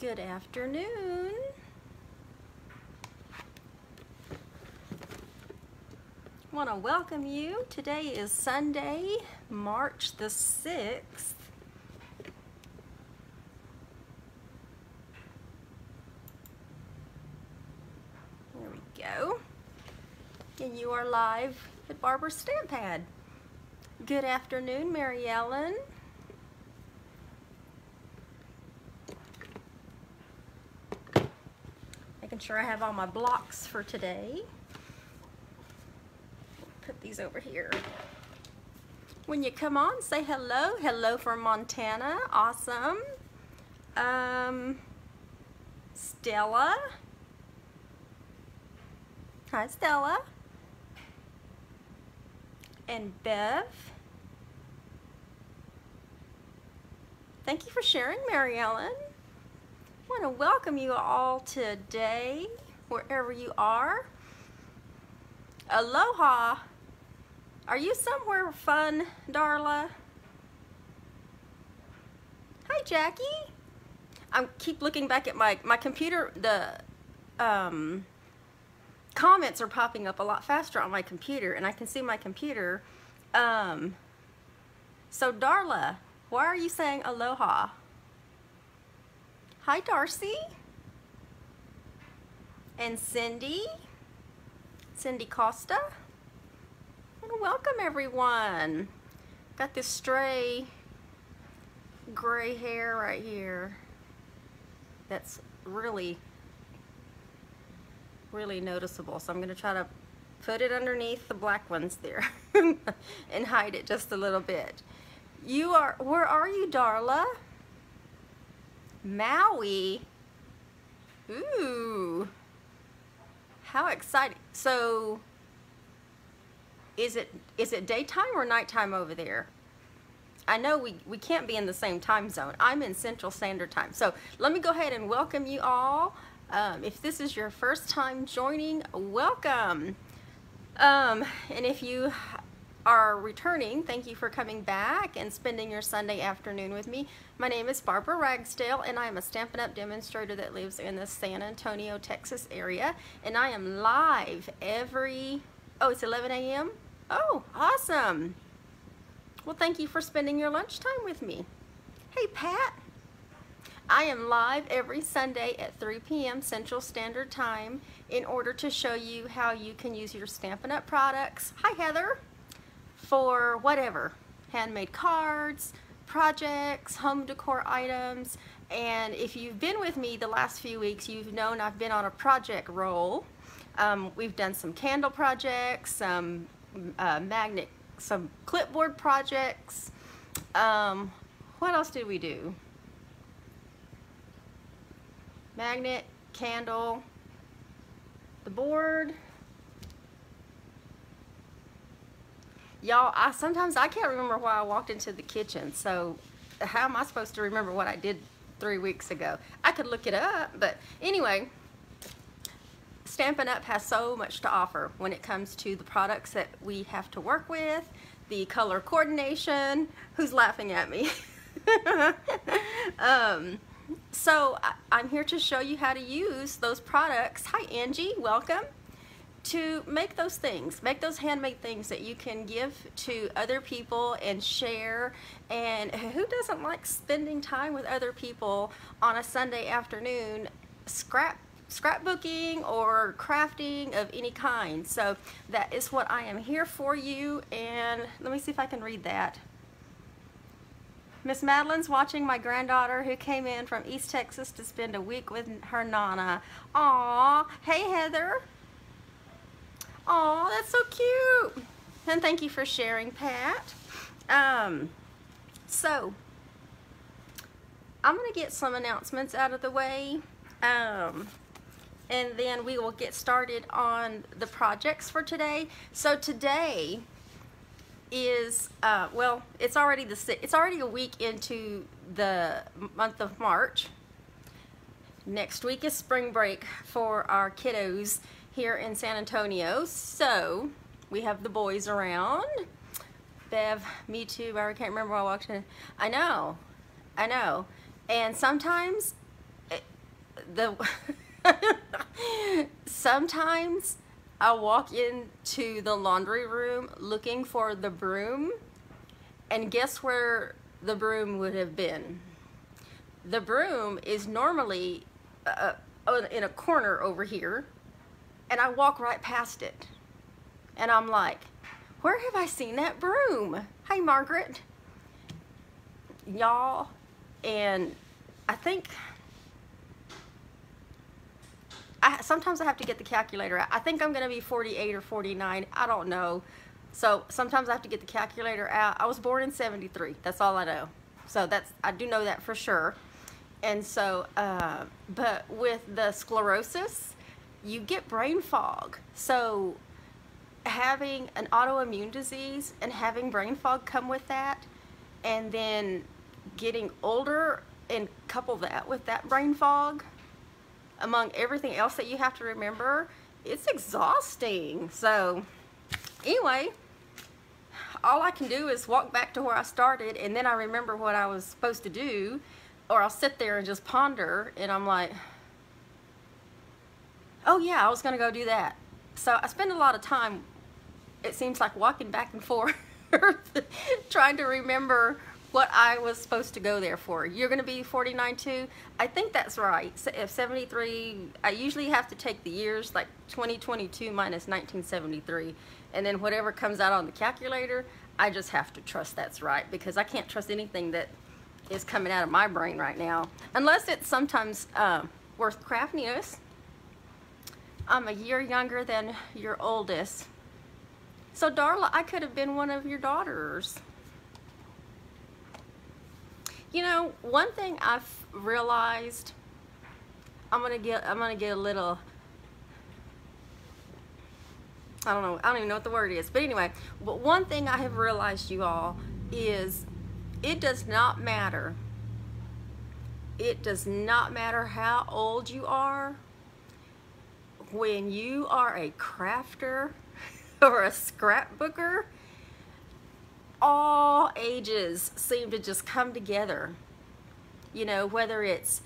Good afternoon. I want to welcome you. Today is Sunday, March the 6th. There we go. And you are live at Barbara's Stamp Pad. Good afternoon, Mary Ellen. Making sure I have all my blocks for today. Put these over here. When you come on, say hello. Hello from Montana. Awesome. Stella. Hi, Stella. And Bev. Thank you for sharing, Mary Ellen. I want to welcome you all today, wherever you are. Aloha. Are you somewhere fun, Darla? Hi, Jackie. I keep looking back at my computer. The comments are popping up a lot faster on my computer, and I can see my computer. So, Darla, why are you saying aloha? Hi, Darcy. And Cindy. Cindy Costa. I want to welcome everyone. Got this stray gray hair right here that's really noticeable. So I'm going to try to put it underneath the black ones there and hide it just a little bit. Where are you, Darla? Maui. Ooh. How exciting. So is it daytime or nighttime over there? I know we can't be in the same time zone. I'm in Central Standard Time. So let me go ahead and welcome you all. If this is your first time joining, welcome. And if you are returning, thank you for coming back and spending your Sunday afternoon with me. My name is Barbara Ragsdale, and I am a Stampin' Up! Demonstrator that lives in the San Antonio, Texas area. And I am live it's 11 a.m.? Oh, awesome. Well, thank you for spending your lunchtime with me. Hey, Pat. I am live every Sunday at 3 p.m. Central Standard Time in order to show you how you can use your Stampin' Up! Products. Hi, Heather. For whatever, handmade cards, projects, home decor items. And if you've been with me the last few weeks, you've known I've been on a project roll. We've done some candle projects, some some clipboard projects. What else did we do? Magnet, candle, the board. Y'all, sometimes I can't remember why I walked into the kitchen, so how am I supposed to remember what I did 3 weeks ago? I could look it up, but anyway, Stampin' Up! Has so much to offer when it comes to the products that we have to work with, the color coordination. Who's laughing at me? So I'm here to show you how to use those products. Hi, Angie, welcome. To make those things, make those handmade things that you can give to other people and share. And who doesn't like spending time with other people on a Sunday afternoon, scrapbooking or crafting of any kind? So that is what I am here for you. And let me see if I can read that. Miss Madeline's watching my granddaughter who came in from East Texas to spend a week with her Nana. Aw, hey Heather. Aw, that's so cute. And thank you for sharing, Pat. So I'm gonna get some announcements out of the way, and then we will get started on the projects for today. So today is well, it's already a week into the month of March. Next week is spring break for our kiddos here in San Antonio, so we have the boys around. Bev, me too, I can't remember when I walked in. I know. And sometimes the sometimes I walk into the laundry room looking for the broom, and guess where the broom would have been? The broom is normally in a corner over here, and I walk right past it, and I'm like, where have I seen that broom? Hey, Margaret. Y'all, and I think sometimes I have to get the calculator out. I think I'm going to be 48 or 49. I don't know. So sometimes I have to get the calculator out. I was born in 73. That's all I know. So I do know that for sure. And so, but with the sclerosis, you get brain fog. So having an autoimmune disease and having brain fog come with that, and then getting older and couple that with that brain fog, among everything else that you have to remember, it's exhausting. So anyway, all I can do is walk back to where I started, and then I remember what I was supposed to do, or I'll sit there and just ponder, and I'm like, oh yeah, I was gonna go do that. So I spend a lot of time, it seems like, walking back and forth trying to remember what I was supposed to go there for. You're going to be 49 too? I think that's right. So if 73, I usually have to take the years, like 2022 minus 1973, and then whatever comes out on the calculator, I just have to trust that's right, because I can't trust anything that is coming out of my brain right now, unless it's sometimes worth craftiness. I'm a year younger than your oldest. So Darla, I could have been one of your daughters. You know, one thing I've realized, I'm gonna get a little, I don't even know what the word is, but anyway, but one thing I have realized, you all, is it does not matter. It does not matter how old you are. When you are a crafter or a scrapbooker, all ages seem to just come together. You know, whether it's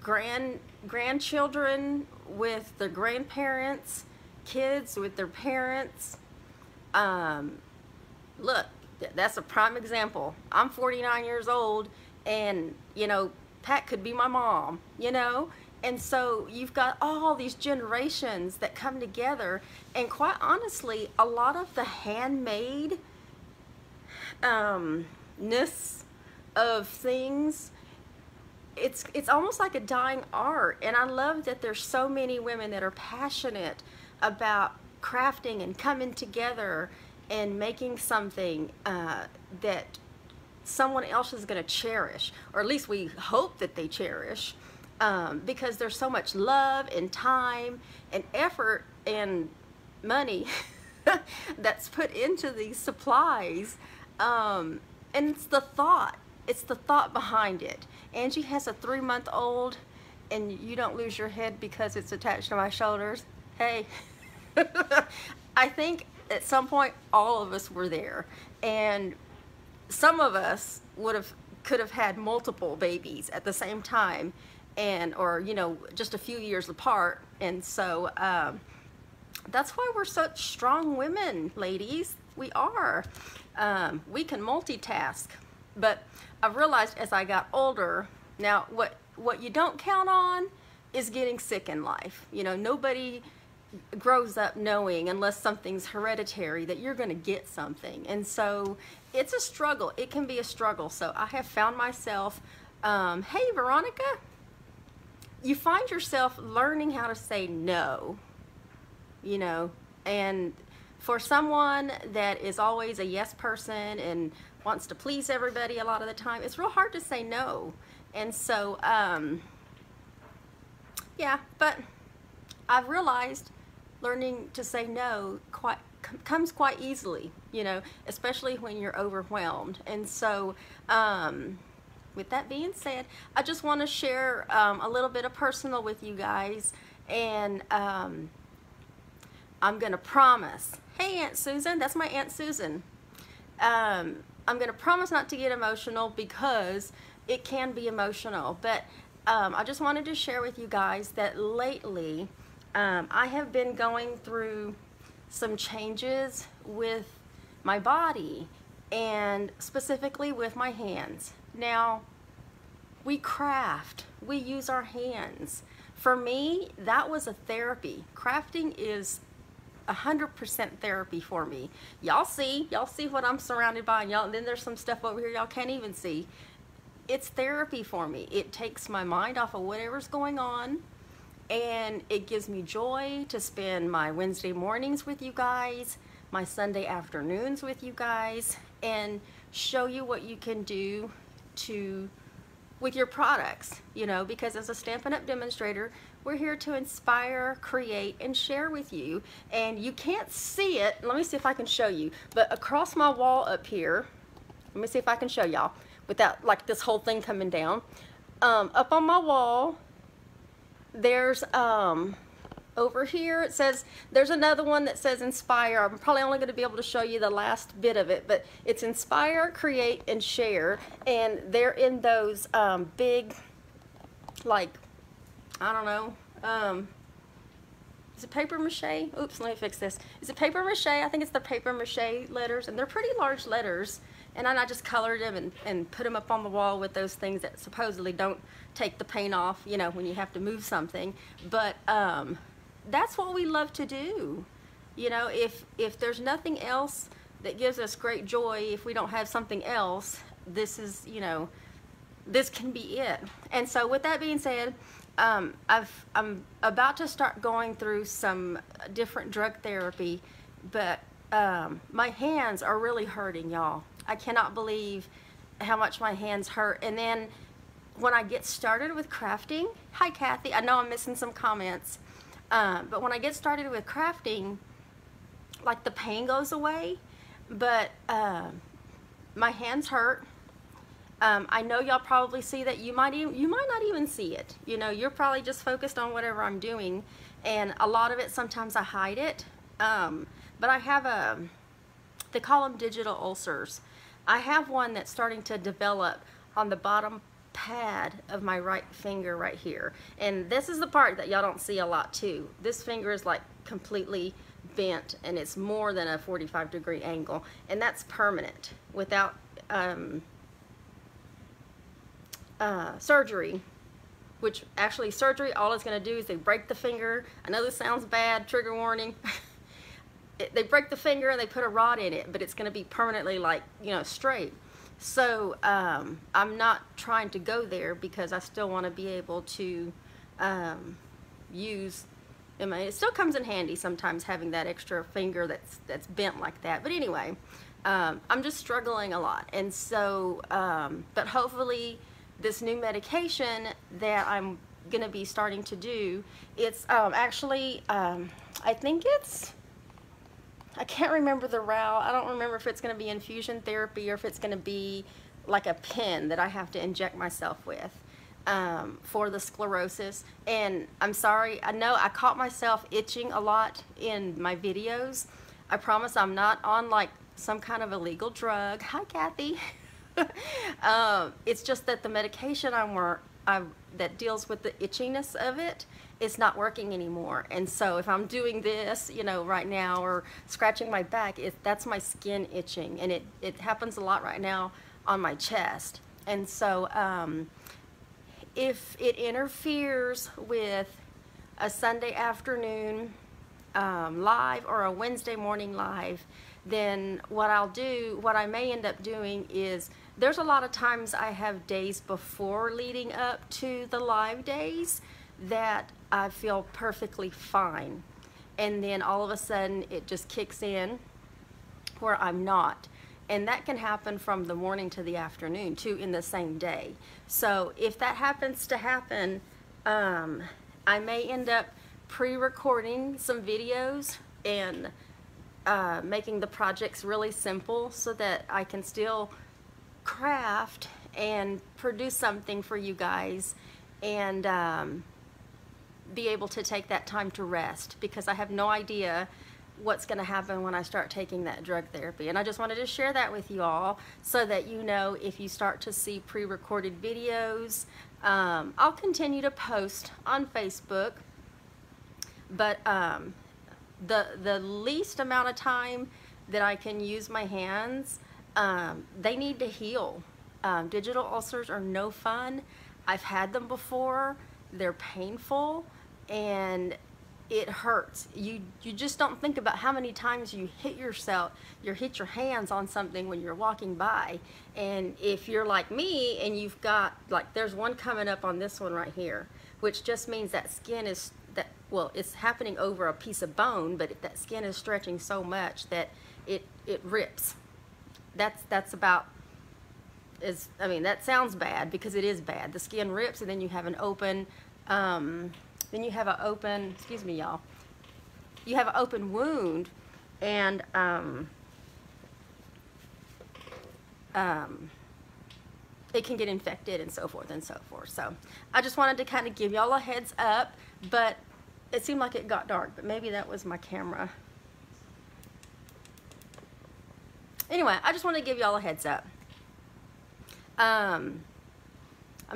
grandchildren with their grandparents, kids with their parents. Look, that's a prime example. I'm 49 years old, and you know, Pat could be my mom, you know? And so you've got all these generations that come together, and quite honestly, a lot of the handmade ness of things, it's almost like a dying art. And I love that there's so many women that are passionate about crafting and coming together and making something that someone else is going to cherish, or at least we hope that they cherish, because there's so much love and time and effort and money that's put into these supplies. And it's the thought behind it. Angie has a 3-month-old, and you don't lose your head because it's attached to my shoulders. Hey, I think at some point all of us were there, and some of us could have had multiple babies at the same time, and or you know, just a few years apart. And so that's why we're such strong women, ladies. We are. We can multitask. But I've realized as I got older, now what you don't count on is getting sick in life. You know, nobody grows up knowing, unless something's hereditary, that you're going to get something. And so it's a struggle. It can be a struggle. So I have found myself, hey Veronica, you find yourself learning how to say no, you know, and for someone that is always a yes person and wants to please everybody a lot of the time, it's real hard to say no. And so, yeah, but I've realized learning to say no comes quite easily, you know, especially when you're overwhelmed. And so, with that being said, I just want to share a little bit of personal with you guys, and I'm going to promise. Hey, Aunt Susan, that's my Aunt Susan. I'm going to promise not to get emotional, because it can be emotional, but I just wanted to share with you guys that lately I have been going through some changes with my body and specifically with my hands. Now, we craft, we use our hands. For me, that was a therapy. Crafting is 100% therapy for me. Y'all see what I'm surrounded by, and then there's some stuff over here y'all can't even see. It's therapy for me. It takes my mind off of whatever's going on, and it gives me joy to spend my Wednesday mornings with you guys, my Sunday afternoons with you guys, and show you what you can do with your products, you know, because as a Stampin' Up! Demonstrator, we're here to inspire, create, and share with you. And you can't see it. Let me see if I can show you. But across my wall up here, let me see if I can show y'all without like this whole thing coming down. Up on my wall, there's over here it says, there's another one that says inspire. I'm probably only going to be able to show you the last bit of it, but it's inspire, create, and share. And they're in those big, like, I don't know, is it paper mache? Oops, let me fix this. Is it paper mache? I think it's the paper mache letters, and they're pretty large letters. And then I just colored them and put them up on the wall with those things that supposedly don't take the paint off, you know, when you have to move something. But that's what we love to do. You know, if there's nothing else that gives us great joy, if we don't have something else, this is, you know, this can be it. And so with that being said, I'm about to start going through some different drug therapy, but my hands are really hurting, y'all. I cannot believe how much my hands hurt. And then when I get started with crafting, hi Kathy, I know I'm missing some comments, but when I get started with crafting, like the pain goes away, but my hands hurt. I know y'all probably see that. You might not even see it. You know, you're probably just focused on whatever I'm doing, and a lot of it, sometimes I hide it. But I have they call them digital ulcers. I have one that's starting to develop on the bottom pad of my right finger right here. And this is the part that y'all don't see a lot too. This finger is like completely bent, and it's more than a 45-degree angle, and that's permanent without surgery, which actually surgery, all it's going to do is they break the finger. I know this sounds bad, trigger warning. They break the finger and they put a rod in it, but it's going to be permanently, like, you know, straight. So I'm not trying to go there because I still want to be able to use, I mean, it still comes in handy sometimes having that extra finger that's bent like that. But anyway, I'm just struggling a lot. And so, but hopefully this new medication that I'm going to be starting to do, it's actually, I think it's, I can't remember the route. I don't remember if it's going to be infusion therapy or if it's going to be like a pen that I have to inject myself with for the sclerosis. And I'm sorry, I know I caught myself itching a lot in my videos. I promise I'm not on like some kind of illegal drug. Hi, Kathy. It's just that the medication that deals with the itchiness of it, it's not working anymore. And so if I'm doing this, you know, right now, or scratching my back, that's my skin itching, and it happens a lot right now on my chest. And so if it interferes with a Sunday afternoon live or a Wednesday morning live, then what I may end up doing is, there's a lot of times I have days before leading up to the live days that I feel perfectly fine, and then all of a sudden it just kicks in where I'm not. And that can happen from the morning to the afternoon too, in the same day. So if that happens to happen, I may end up pre-recording some videos and making the projects really simple so that I can still craft and produce something for you guys, and be able to take that time to rest, because I have no idea what's going to happen when I start taking that drug therapy. And I just wanted to share that with you all so that you know if you start to see pre-recorded videos. I'll continue to post on Facebook, but the least amount of time that I can use my hands, they need to heal. Digital ulcers are no fun. I've had them before. They're painful and it hurts. You just don't think about how many times you hit yourself, you hit your hands on something when you're walking by. And if you're like me and you've got, like, there's one coming up on this one right here, which just means that skin is, well, it's happening over a piece of bone, but that skin is stretching so much that it rips. That's about, I mean, that sounds bad because it is bad. The skin rips and then you have an open, excuse me y'all, you have an open wound, and it can get infected and so forth and so forth. So I just wanted to kind of give y'all a heads up, but it seemed like it got dark, but maybe that was my camera. Anyway, I just wanted to give y'all a heads up. I'm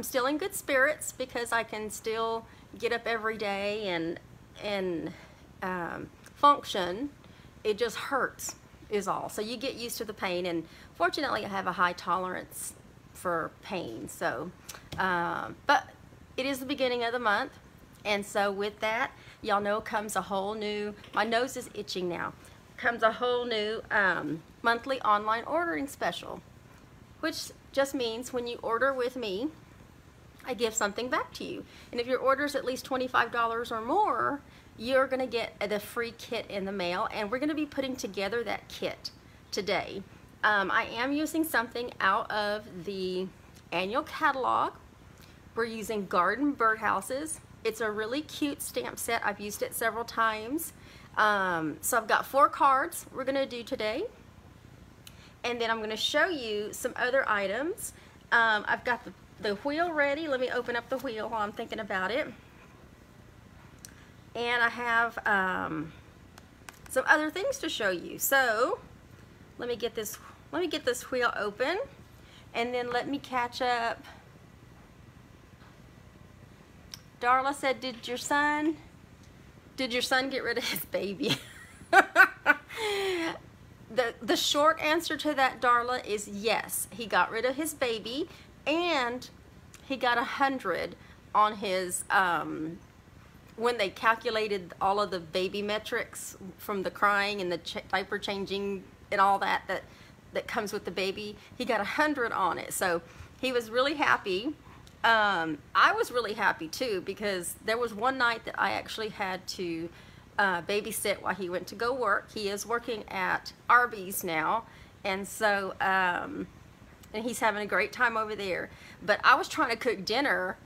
still in good spirits because I can still get up every day and function. It just hurts is all. So you get used to the pain, and fortunately I have a high tolerance for pain. So, but it is the beginning of the month, and so with that, y'all know, comes a whole new, my nose is itching now, comes a whole new monthly online ordering special, which just means when you order with me, I give something back to you. And if your order is at least $25 or more, you're gonna get the free kit in the mail, and we're gonna be putting together that kit today. I am using something out of the annual catalog. We're using garden birdhouses. It's a really cute stamp set. I've used it several times. So I've got 4 cards we're gonna do today. And then I'm gonna show you some other items. I've got the wheel ready. Let me open up the wheel while I'm thinking about it. And I have some other things to show you. So let me get this wheel open, and then let me catch up. Darla said, did your son get rid of his baby? The short answer to that, Darla, is yes. He got rid of his baby, and he got 100 on his, when they calculated all of the baby metrics from the crying and the diaper changing and all that comes with the baby. He got 100 on it, so he was really happy. I was really happy too, because there was one night that I actually had to babysit while he went to go work. He is working at Arby's now, and so and he's having a great time over there. But I was trying to cook dinner,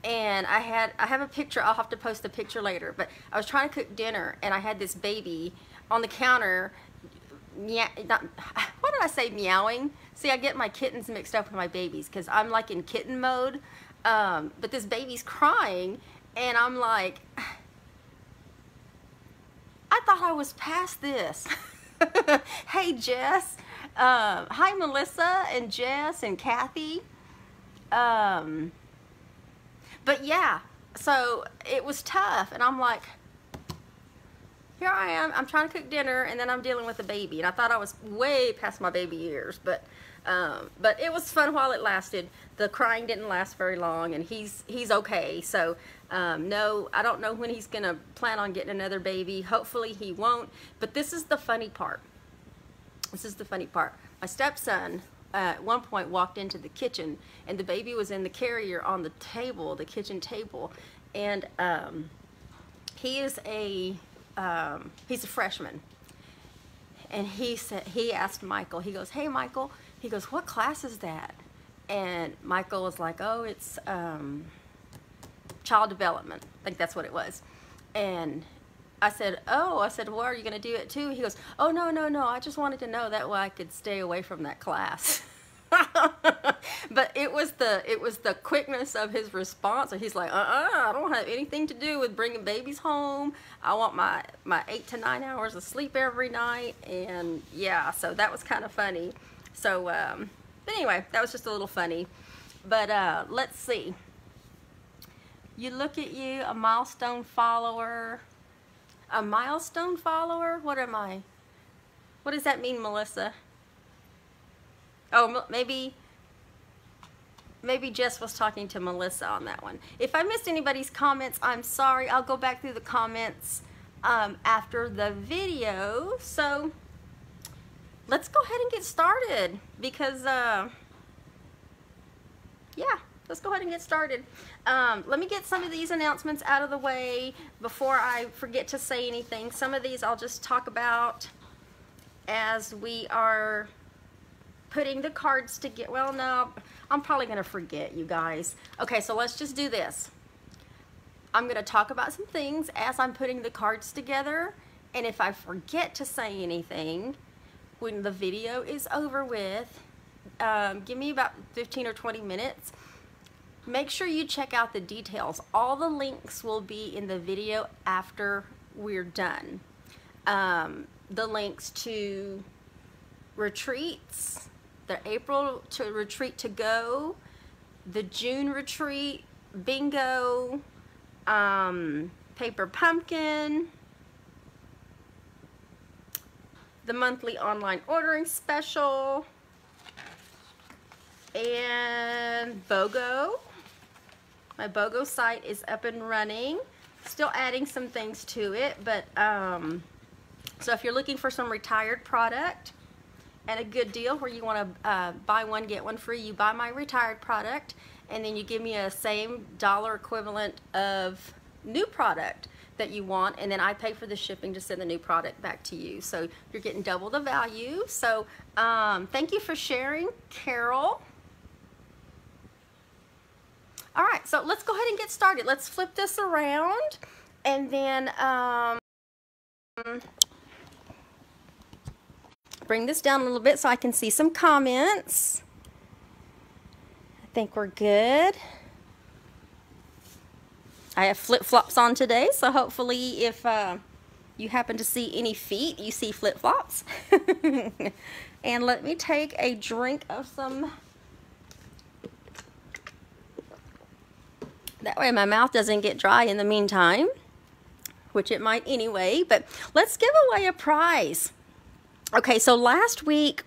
and I have a picture. I'll have to post the picture later. But I was trying to cook dinner, and I had this baby on the counter. What did I say, meowing? See, I get my kittens mixed up with my babies because I'm like in kitten mode. But this baby's crying, and I'm like, I thought I was past this. Hey, Jess. Hi, Melissa and Jess and Kathy. But yeah, so it was tough, and I'm like, here I am, I'm trying to cook dinner, and then I'm dealing with a baby, and I thought I was way past my baby years, but it was fun while it lasted. The crying didn't last very long, and he's okay. So no, I don't know when he's gonna plan on getting another baby. Hopefully he won't. But this is the funny part. This is the funny part. My stepson at one point walked into the kitchen, and the baby was in the carrier on the table, the kitchen table, and he's a freshman, and he asked Michael, he goes, hey Michael, he goes, what class is that? And Michael was like, oh, it's child development. I think that's what it was. And I said, oh, well, are you going to do it too? He goes, oh, no, I just wanted to know, that way I could stay away from that class. But it was the quickness of his response. And he's like, I don't have anything to do with bringing babies home. I want my 8 to 9 hours of sleep every night. And yeah, so that was kind of funny. So, but anyway, that was just a little funny. But let's see. You look at you, a milestone follower. A milestone follower? What am I? What does that mean, Melissa? Oh, maybe Jess was talking to Melissa on that one. If I missed anybody's comments, I'm sorry. I'll go back through the comments after the video. So let's go ahead and get started because, yeah, let's go ahead and get started. Let me get some of these announcements out of the way before I forget to say anything. Some of these I'll just talk about as we are putting the cards together. Well, no, I'm probably going to forget, you guys. Okay, so let's just do this. I'm going to talk about some things as I'm putting the cards together, and if I forget to say anything when the video is over with, give me about 15 or 20 minutes. Make sure you check out the details. All the links will be in the video after we're done. The links to retreats, the April retreat to go, the June retreat, bingo, paper pumpkin, the monthly online ordering special, and BOGO. My BOGO site is up and running. Still adding some things to it, but so if you're looking for some retired product and a good deal where you want to buy one, get one free, you buy my retired product and then you give me a same dollar equivalent of new product that you want, and then I pay for the shipping to send the new product back to you. So you're getting double the value. So thank you for sharing, Carol. All right, so let's go ahead and get started. Let's flip this around and then bring this down a little bit so I can see some comments. I think we're good. I have flip-flops on today, so hopefully if you happen to see any feet, you see flip-flops. And let me take a drink of some. That way my mouth doesn't get dry in the meantime, which it might anyway. But let's give away a prize. Okay, so last week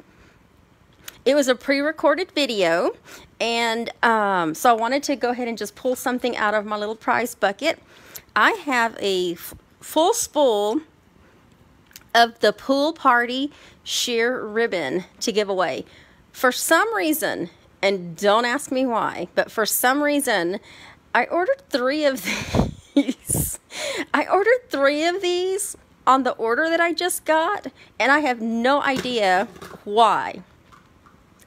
it was a pre-recorded video, and so I wanted to go ahead and just pull something out of my little prize bucket. I have a full spool of the pool party sheer ribbon to give away. For some reason, and don't ask me why, but for some reason I ordered 3 of these. I ordered 3 of these on the order that I just got, and I have no idea why.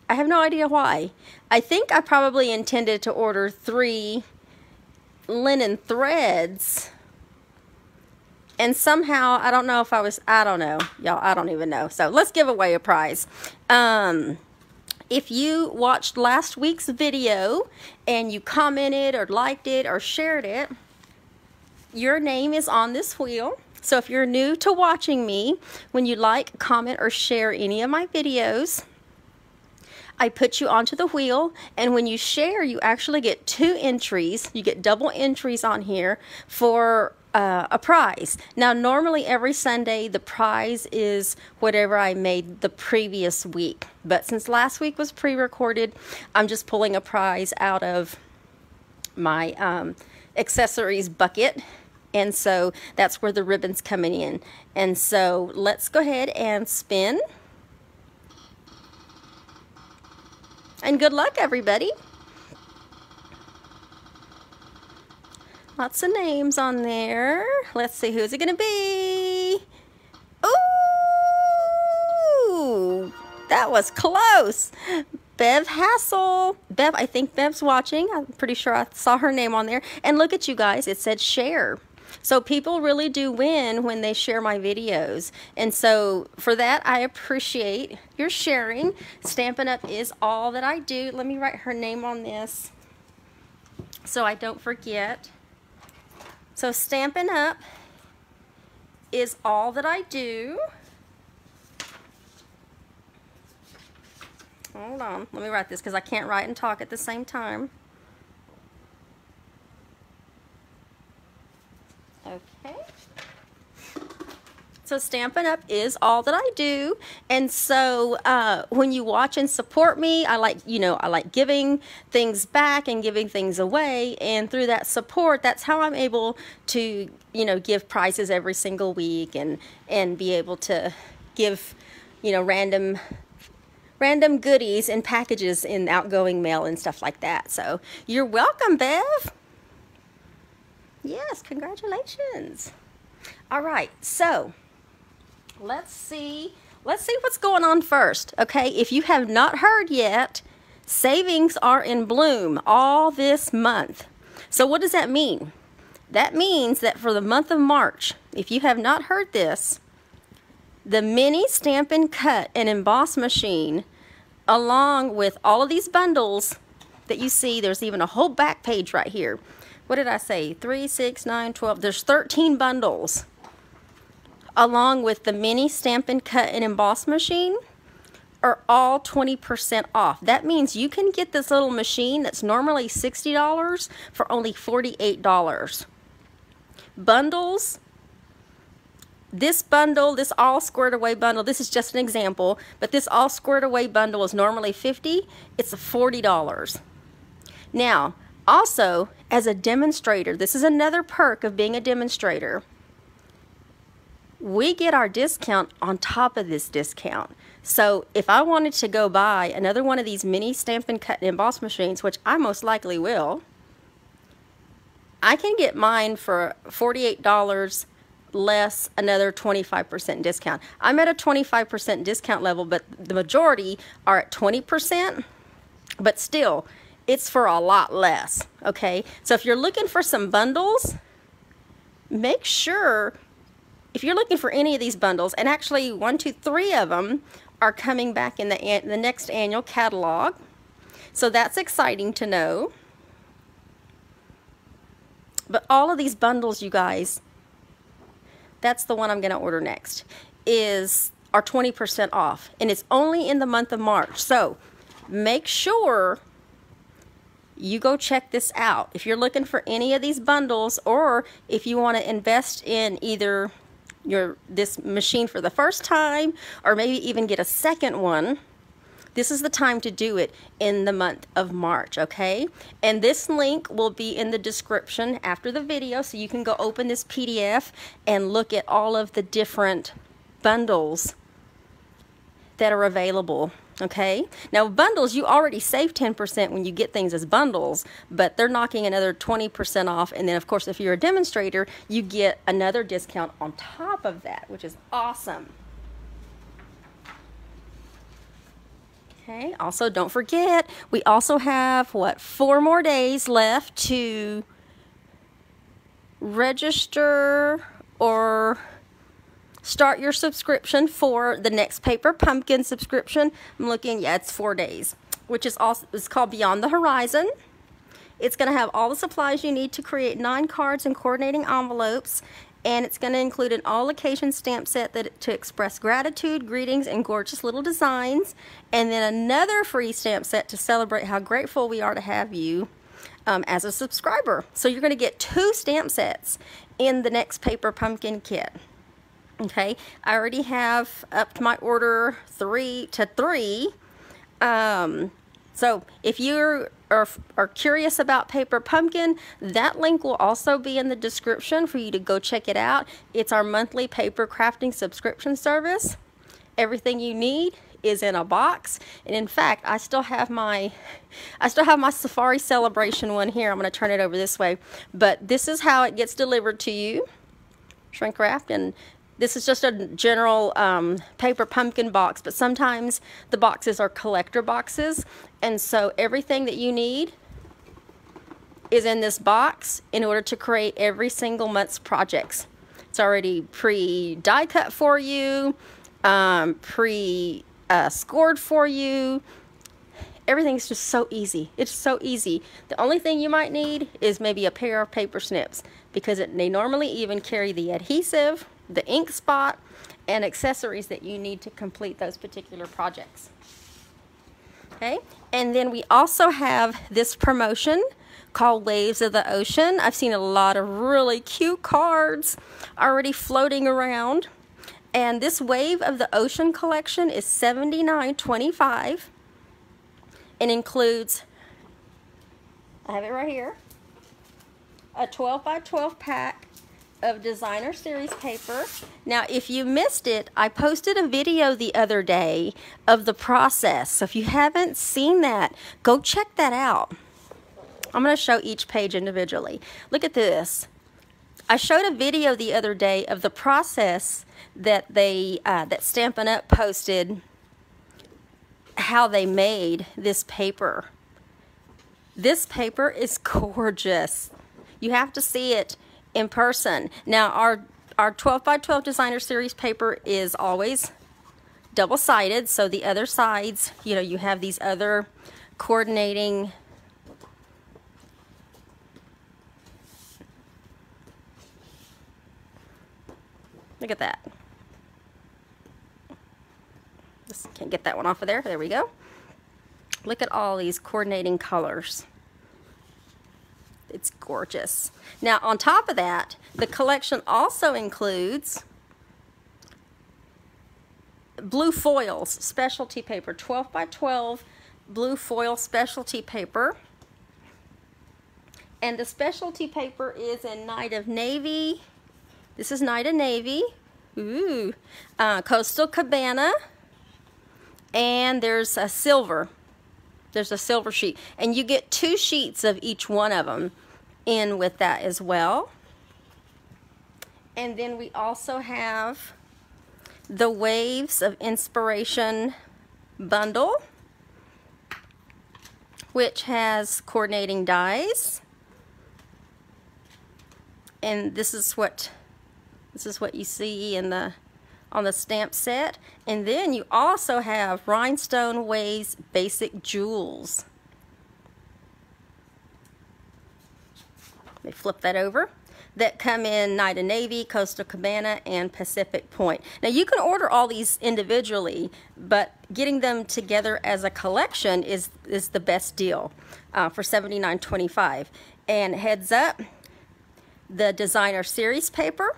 I have no idea why. I think I probably intended to order 3 linen threads, and somehow, I don't know if I don't know, y'all, I don't even know. So let's give away a prize. If you watched last week's video and you commented or liked it or shared it, your name is on this wheel. So if you're new to watching me, when you like, comment, or share any of my videos, I put you onto the wheel, and when you share, you actually get 2 entries. You get double entries on here for a prize. Now, normally every Sunday, the prize is whatever I made the previous week. But since last week was pre-recorded, I'm just pulling a prize out of my accessories bucket. And so that's where the ribbon's coming in. And so let's go ahead and spin. And good luck, everybody. Lots of names on there. Let's see, who's it gonna be? Ooh, that was close. Bev Hassel. Bev, I think Bev's watching. I'm pretty sure I saw her name on there. And look at you guys, it said share. So people really do win when they share my videos. And so for that, I appreciate your sharing. Stampin' Up! Is all that I do. Let me write her name on this so I don't forget. So Stampin' Up! Is all that I do. Hold on, let me write this because I can't write and talk at the same time. Okay. So Stampin' Up! Is all that I do. And so when you watch and support me, I like, I like giving things back and giving things away. And through that support, that's how I'm able to, give prizes every single week and be able to give, random goodies and packages in outgoing mail and stuff like that. So you're welcome, Bev. Yes, congratulations. All right, so let's see what's going on first. Okay, if you have not heard yet, savings are in bloom all this month. So what does that mean? That means that for the month of March, if you have not heard this, the mini Stampin' Cut and Emboss machine, along with all of these bundles that you see, there's even a whole back page right here. What did I say? 3, 6, 9, 12. There's 13 bundles. Along with the mini Stampin' Cut and Emboss machine are all 20% off. That means you can get this little machine that's normally $60 for only $48. Bundles. This bundle, this all squared away bundle, this is just an example, but this all squared away bundle is normally $50. It's $40. Now, also, as a demonstrator, this is another perk of being a demonstrator. We get our discount on top of this discount. So if I wanted to go buy another one of these mini Stampin' Cut and Emboss machines, which I most likely will, I can get mine for $48 less another 25% discount. I'm at a 25% discount level, but the majority are at 20%, but still, it's for a lot less, okay? So if you're looking for some bundles, make sure, if you're looking for any of these bundles, and actually 1, 2, 3 of them are coming back in the next annual catalog, so that's exciting to know. But all of these bundles, you guys, that's the one I'm going to order next, are 20% off. And it's only in the month of March. So make sure you go check this out. If you're looking for any of these bundles, or if you want to invest in either this machine for the first time, or maybe even get a second one, this is the time to do it in the month of March, okay? And this link will be in the description after the video, so you can go open this PDF and look at all of the different bundles that are available, okay? Now, bundles, you already save 10% when you get things as bundles, but they're knocking another 20% off. And then, of course, if you're a demonstrator, you get another discount on top of that, which is awesome. Okay, also don't forget, we also have, 4 more days left to register or start your subscription for the next Paper Pumpkin subscription. I'm looking, yeah, it's 4 days, which is also, it's called Beyond the Horizon. It's going to have all the supplies you need to create 9 cards and coordinating envelopes. And it's going to include an all-occasion stamp set to express gratitude, greetings, and gorgeous little designs. And then another free stamp set to celebrate how grateful we are to have you as a subscriber. So you're going to get 2 stamp sets in the next Paper Pumpkin kit. Okay, I already have upped my order 3 to 3. So if you are curious about Paper Pumpkin, that link will also be in the description for you to go check it out. It's our monthly paper crafting subscription service. Everything you need is in a box. And in fact, I still have my Safari Celebration one here. I'm going to turn it over this way. But this is how it gets delivered to you, shrink wrapped. And this is just a general Paper Pumpkin box, but sometimes the boxes are collector boxes, and so everything that you need is in this box in order to create every single month's projects. It's already pre-die cut for you, pre-scored for you. Everything's just so easy. It's so easy. The only thing you might need is maybe a pair of paper snips, because they normally even carry the adhesive, the ink spot, and accessories that you need to complete those particular projects. Okay, and then we also have this promotion called Waves of the Ocean. I've seen a lot of really cute cards already floating around. And this Wave of the Ocean collection is $79.25 and includes, I have it right here, a 12 by 12 pack of designer series paper. Now, if you missed it, I posted a video the other day of the process. So if you haven't seen that, go check that out. I'm going to show each page individually. Look at this. I showed a video the other day of the process that that Stampin' Up! Posted, how they made this paper. This paper is gorgeous. You have to see it in person. Now, our 12 by 12 designer series paper is always double-sided, so the other sides, you know, you have these other coordinating look at that. Just can't get that one off of there. There we go. Look at all these coordinating colors. It's gorgeous. Now, on top of that, the collection also includes blue foils, specialty paper, 12 by 12 blue foil specialty paper. And the specialty paper is in Night of Navy. This is Night of Navy. Ooh. Coastal Cabana. And there's a silver. There's a silver sheet. And you get 2 sheets of each one of them in with that as well. And then we also have the Waves of Inspiration bundle, which has coordinating dies. And this is what you see in on the stamp set. And then you also have Rhinestone Waves Basic Jewels. Let me flip that over. That come in Night of Navy, Coastal Cabana, and Pacific Point. Now, you can order all these individually, but getting them together as a collection is the best deal for $79.25. And heads up, the designer series paper,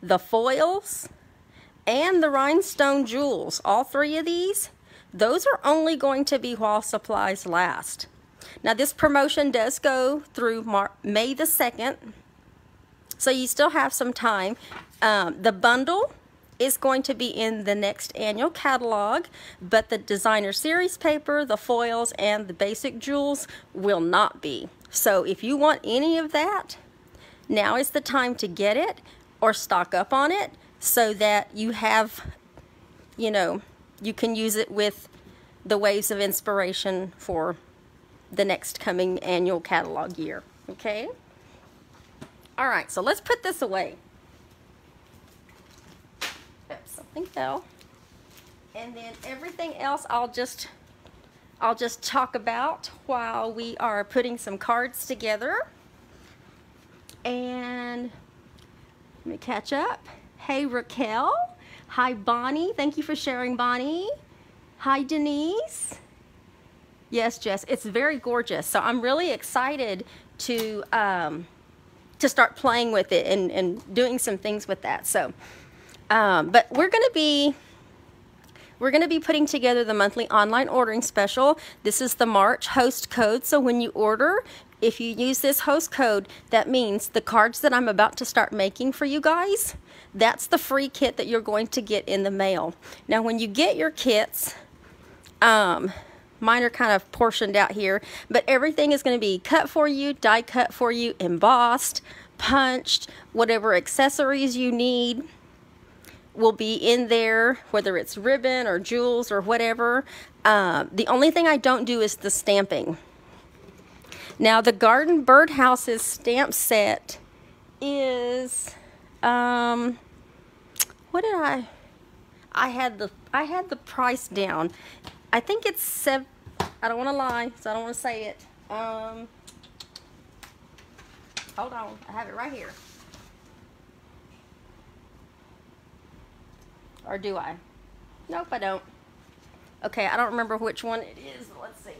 the foils, and the rhinestone jewels, all 3 of these, those are only going to be while supplies last. Now, this promotion does go through May the 2nd, so you still have some time. The bundle is going to be in the next annual catalog, but the designer series paper, the foils, and the basic jewels will not be. So if you want any of that, now is the time to get it or stock up on it so that you have, you know, you can use it with the Waves of Inspiration for the next coming annual catalog year. Okay? All right, so let's put this away. Oops, something fell. And then everything else I'll just talk about while we are putting some cards together. And let me catch up. Hey, Raquel. Hi, Bonnie. Thank you for sharing, Bonnie. Hi, Denise. Yes, Jess, it's very gorgeous. So I'm really excited to start playing with it and doing some things with that. So, but we're gonna be putting together the monthly online ordering special. This is the March host code. So when you order, if you use this host code, that means the cards that I'm about to start making for you guys, that's the free kit that you're going to get in the mail. Now, when you get your kits, mine are kind of portioned out here, but everything is going to be cut for you, die cut for you, embossed, punched, whatever accessories you need will be in there, whether it's ribbon or jewels or whatever. The only thing I don't do is the stamping. Now the Garden Birdhouses stamp set is, what did I had the price down. I think it's I don't want to lie, so I don't want to say it. Hold on, I have it right here. Or do I? Nope, I don't. Okay, I don't remember which one it is. Let's see.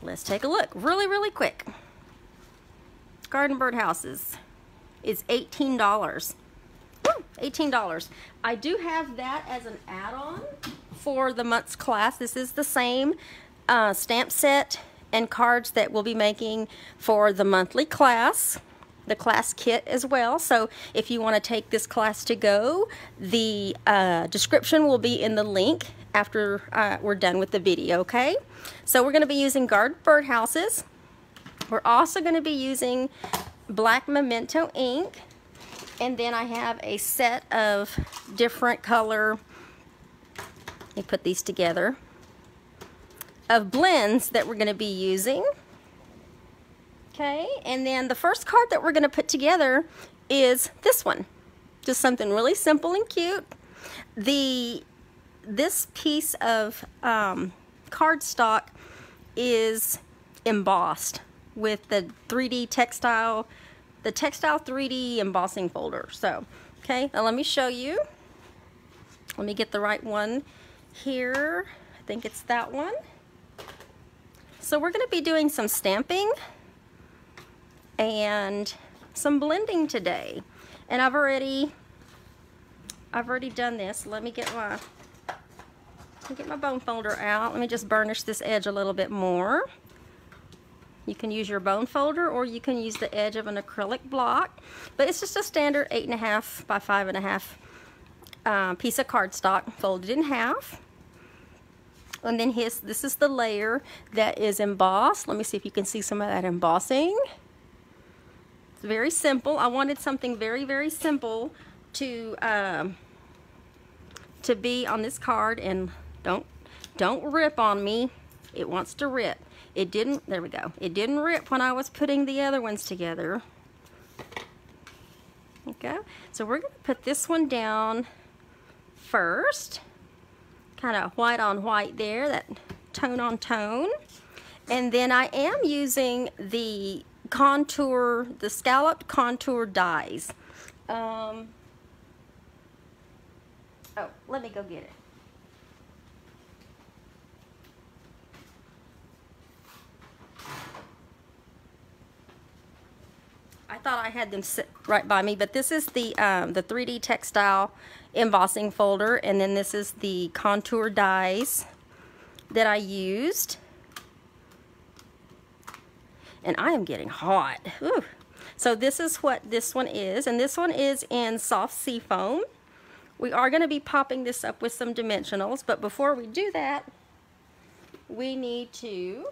Let's take a look really, really quick. Garden Birdhouses is $18. Woo, $18. I do have that as an add-on for the month's class. This is the same stamp set and cards that we'll be making for the monthly class, the class kit as well. So if you want to take this class to go, the description will be in the link after we're done with the video, okay? So we're going to be using Garden Birdhouses. We're also going to be using black Memento ink, and then I have a set of different color, let me put these together, of blends that we're going to be using. Okay, and then the first card that we're going to put together is this one. Just something really simple and cute. This piece of cardstock is embossed with the 3D textile, the textile 3D embossing folder. So, okay, now let me show you. Let me get the right one here. I think it's that one. So we're going to be doing some stamping and some blending today, and I've already done this. Let me get my bone folder out. Let me just burnish this edge a little bit more. You can use your bone folder, or you can use the edge of an acrylic block, but it's just a standard 8.5 by 5.5 piece of cardstock folded in half. And then this is the layer that is embossed. Let me see if you can see some of that embossing. It's very simple. I wanted something very, very simple to be on this card, and don't rip on me. It wants to rip. It didn't, there we go. It didn't rip when I was putting the other ones together. Okay, so we're going to put this one down first. Kind of white on white there, that tone on tone. And then I am using the contour, the scalloped contour dies. Oh, let me go get it. I thought I had them sit right by me, but this is the 3D textile embossing folder, and then this is the contour dies that I used. And I am getting hot. Ooh. So this is what this one is, and this one is in soft seafoam. We are going to be popping this up with some dimensionals, but before we do that, we need to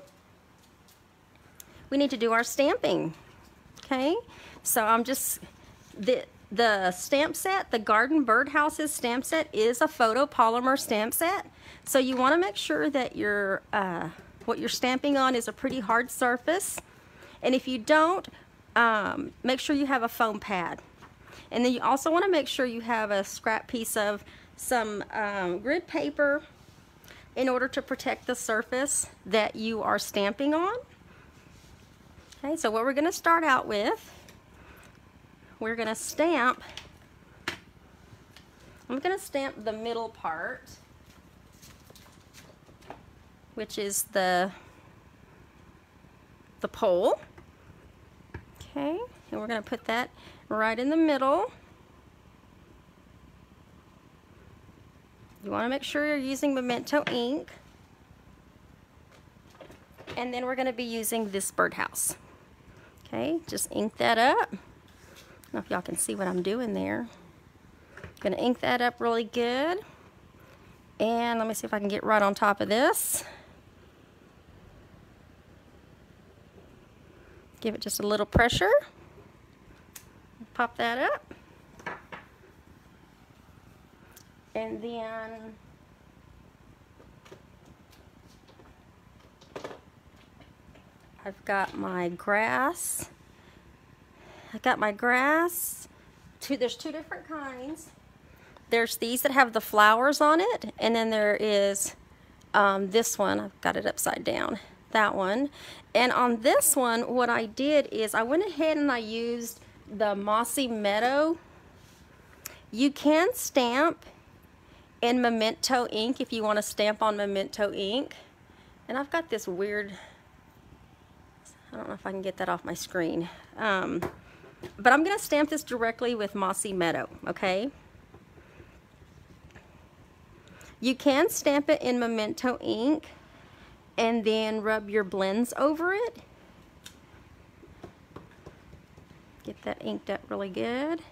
do our stamping. Okay, so I'm just, the stamp set, the Garden Birdhouses stamp set is a photopolymer stamp set. So you want to make sure that your what you're stamping on is a pretty hard surface. And if you don't, make sure you have a foam pad. And then you also want to make sure you have a scrap piece of some grid paper in order to protect the surface that you are stamping on. Okay, so what we're going to start out with, we're going to stamp, I'm going to stamp the middle part, which is the pole. Okay, and we're going to put that right in the middle. You want to make sure you're using Memento ink. And then we're going to be using this birdhouse. Okay, just ink that up. I don't know if y'all can see what I'm doing there. Going to ink that up really good. And let me see if I can get right on top of this. Give it just a little pressure. Pop that up. And then I've got my grass. I've got my grass. There's two different kinds. There's these that have the flowers on it, and then there is this one. I've got it upside down. That one. And on this one, what I did is I went ahead and I used the Mossy Meadow. You can stamp in Memento ink if you want to stamp on Memento ink. And I've got this weird, I don't know if I can get that off my screen. But I'm going to stamp this directly with Mossy Meadow, okay? You can stamp it in Memento ink and then rub your blends over it. Get that inked up really good.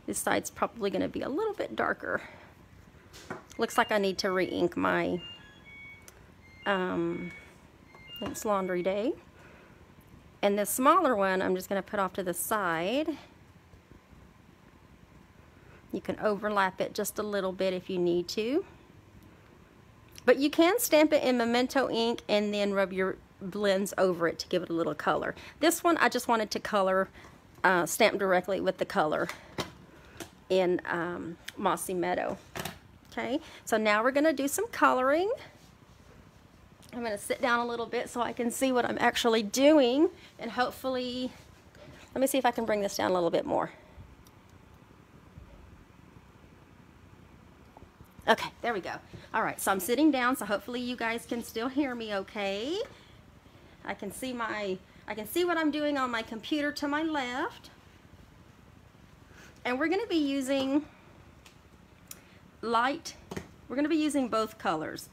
This side's probably going to be a little bit darker. Looks like I need to re-ink my it's laundry day. And this smaller one I'm just going to put off to the side. You can overlap it just a little bit if you need to. But you can stamp it in Memento ink and then rub your blends over it to give it a little color. This one I just wanted to color, stamp directly with the color in Mossy Meadow. Okay, so now we're going to do some coloring. I'm going to sit down a little bit so I can see what I'm actually doing, and hopefully, let me see if I can bring this down a little bit more. Okay, there we go. All right, so I'm sitting down, so hopefully you guys can still hear me okay. I can see what I'm doing on my computer to my left. And we're going to be using we're going to be using both colors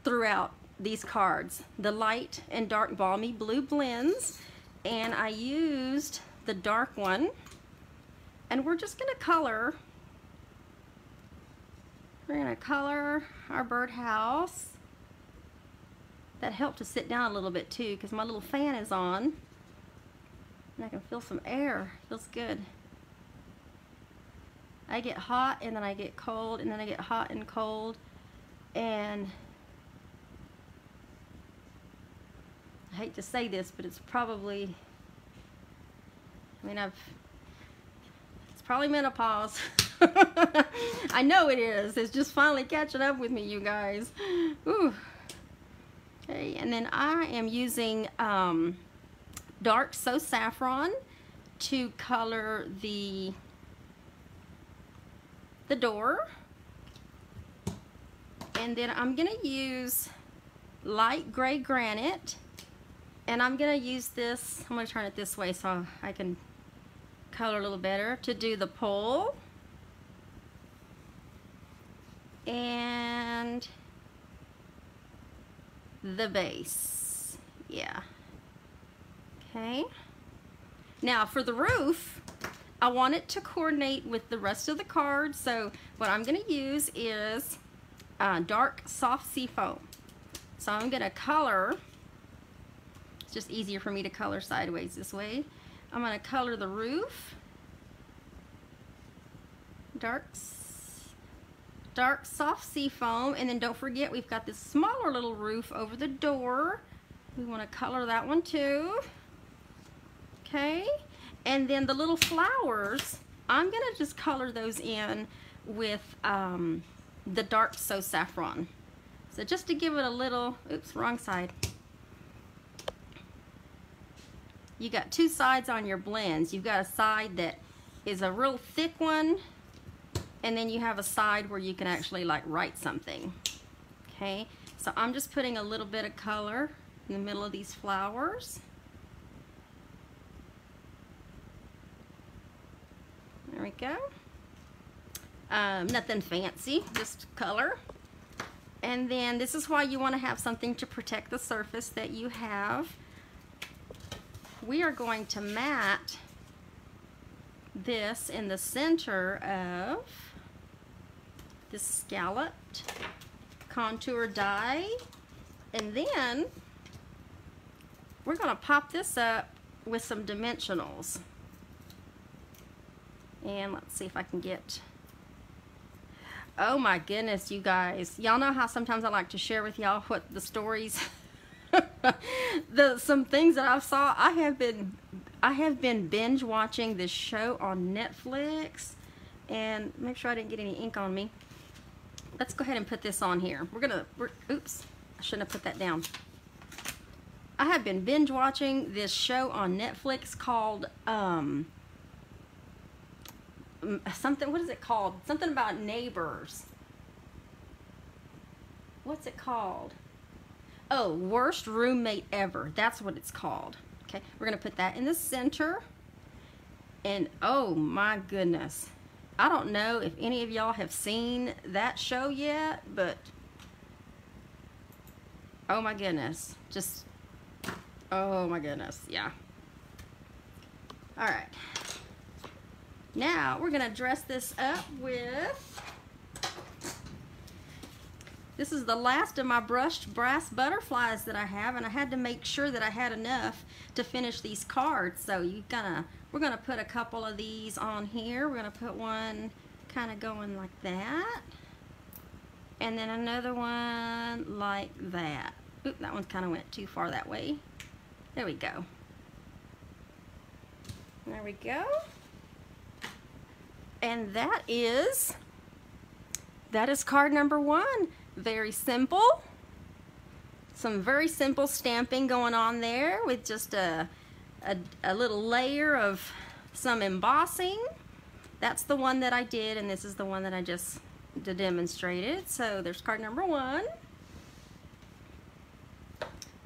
throughout these cards. The light and dark balmy blue blends, and I used the dark one, and we're just going to color. We're going to color our birdhouse. That helped to sit down a little bit too because my little fan is on. And I can feel some air. Feels good. I get hot and then I get cold and then I get hot and cold. And I hate to say this, but it's probably, it's probably menopause. I know it is. It's just finally catching up with me, you guys. Ooh. Okay, and then I am using dark So Saffron to color the door. And then I'm going to use light gray granite, and I'm going to use this, I'm going to turn it this way so I can color a little better, to do the pole and the base. Yeah. Okay. Now for the roof, I want it to coordinate with the rest of the cards, so what I'm going to use is dark soft sea foam. So I'm going to color, it's just easier for me to color sideways this way. I'm going to color the roof dark soft sea foam, and then don't forget we've got this smaller little roof over the door. We want to color that one too. Okay, and then the little flowers, I'm going to just color those in with the dark So Saffron. So just to give it a little, oops, wrong side. You got two sides on your blends. You've got a side that is a real thick one, and then you have a side where you can actually like write something. Okay, so I'm just putting a little bit of color in the middle of these flowers. There we go. Nothing fancy, just color. And then this is why you want to have something to protect the surface that you have. We are going to mat this in the center of this scalloped contour die, and then we're going to pop this up with some dimensionals. And let's see if I can get, oh my goodness, you guys, y'all know how sometimes I like to share with y'all what the stories Some things that I saw, I have been binge watching this show on Netflix, and make sure I didn't get any ink on me. Let's go ahead and put this on here. Oops, I shouldn't have put that down. I have been binge watching this show on Netflix called something, what is it called? Something about neighbors. What's it called? Oh, Worst Roommate Ever. That's what it's called. Okay, we're gonna put that in the center. And oh my goodness, I don't know if any of y'all have seen that show yet, but oh my goodness, just oh my goodness, yeah. All right, now we're gonna dress this up with, this is the last of my brushed brass butterflies that I have, and I had to make sure that I had enough to finish these cards. So we're gonna put a couple of these on here. We're gonna put one kind of going like that, and then another one like that. Oop, that one kind of went too far that way. There we go. There we go. And that is card number 1. Very simple. Some very simple stamping going on there with just a little layer of some embossing. That's the one that I did, and this is the one that I just demonstrated. So there's card number 1.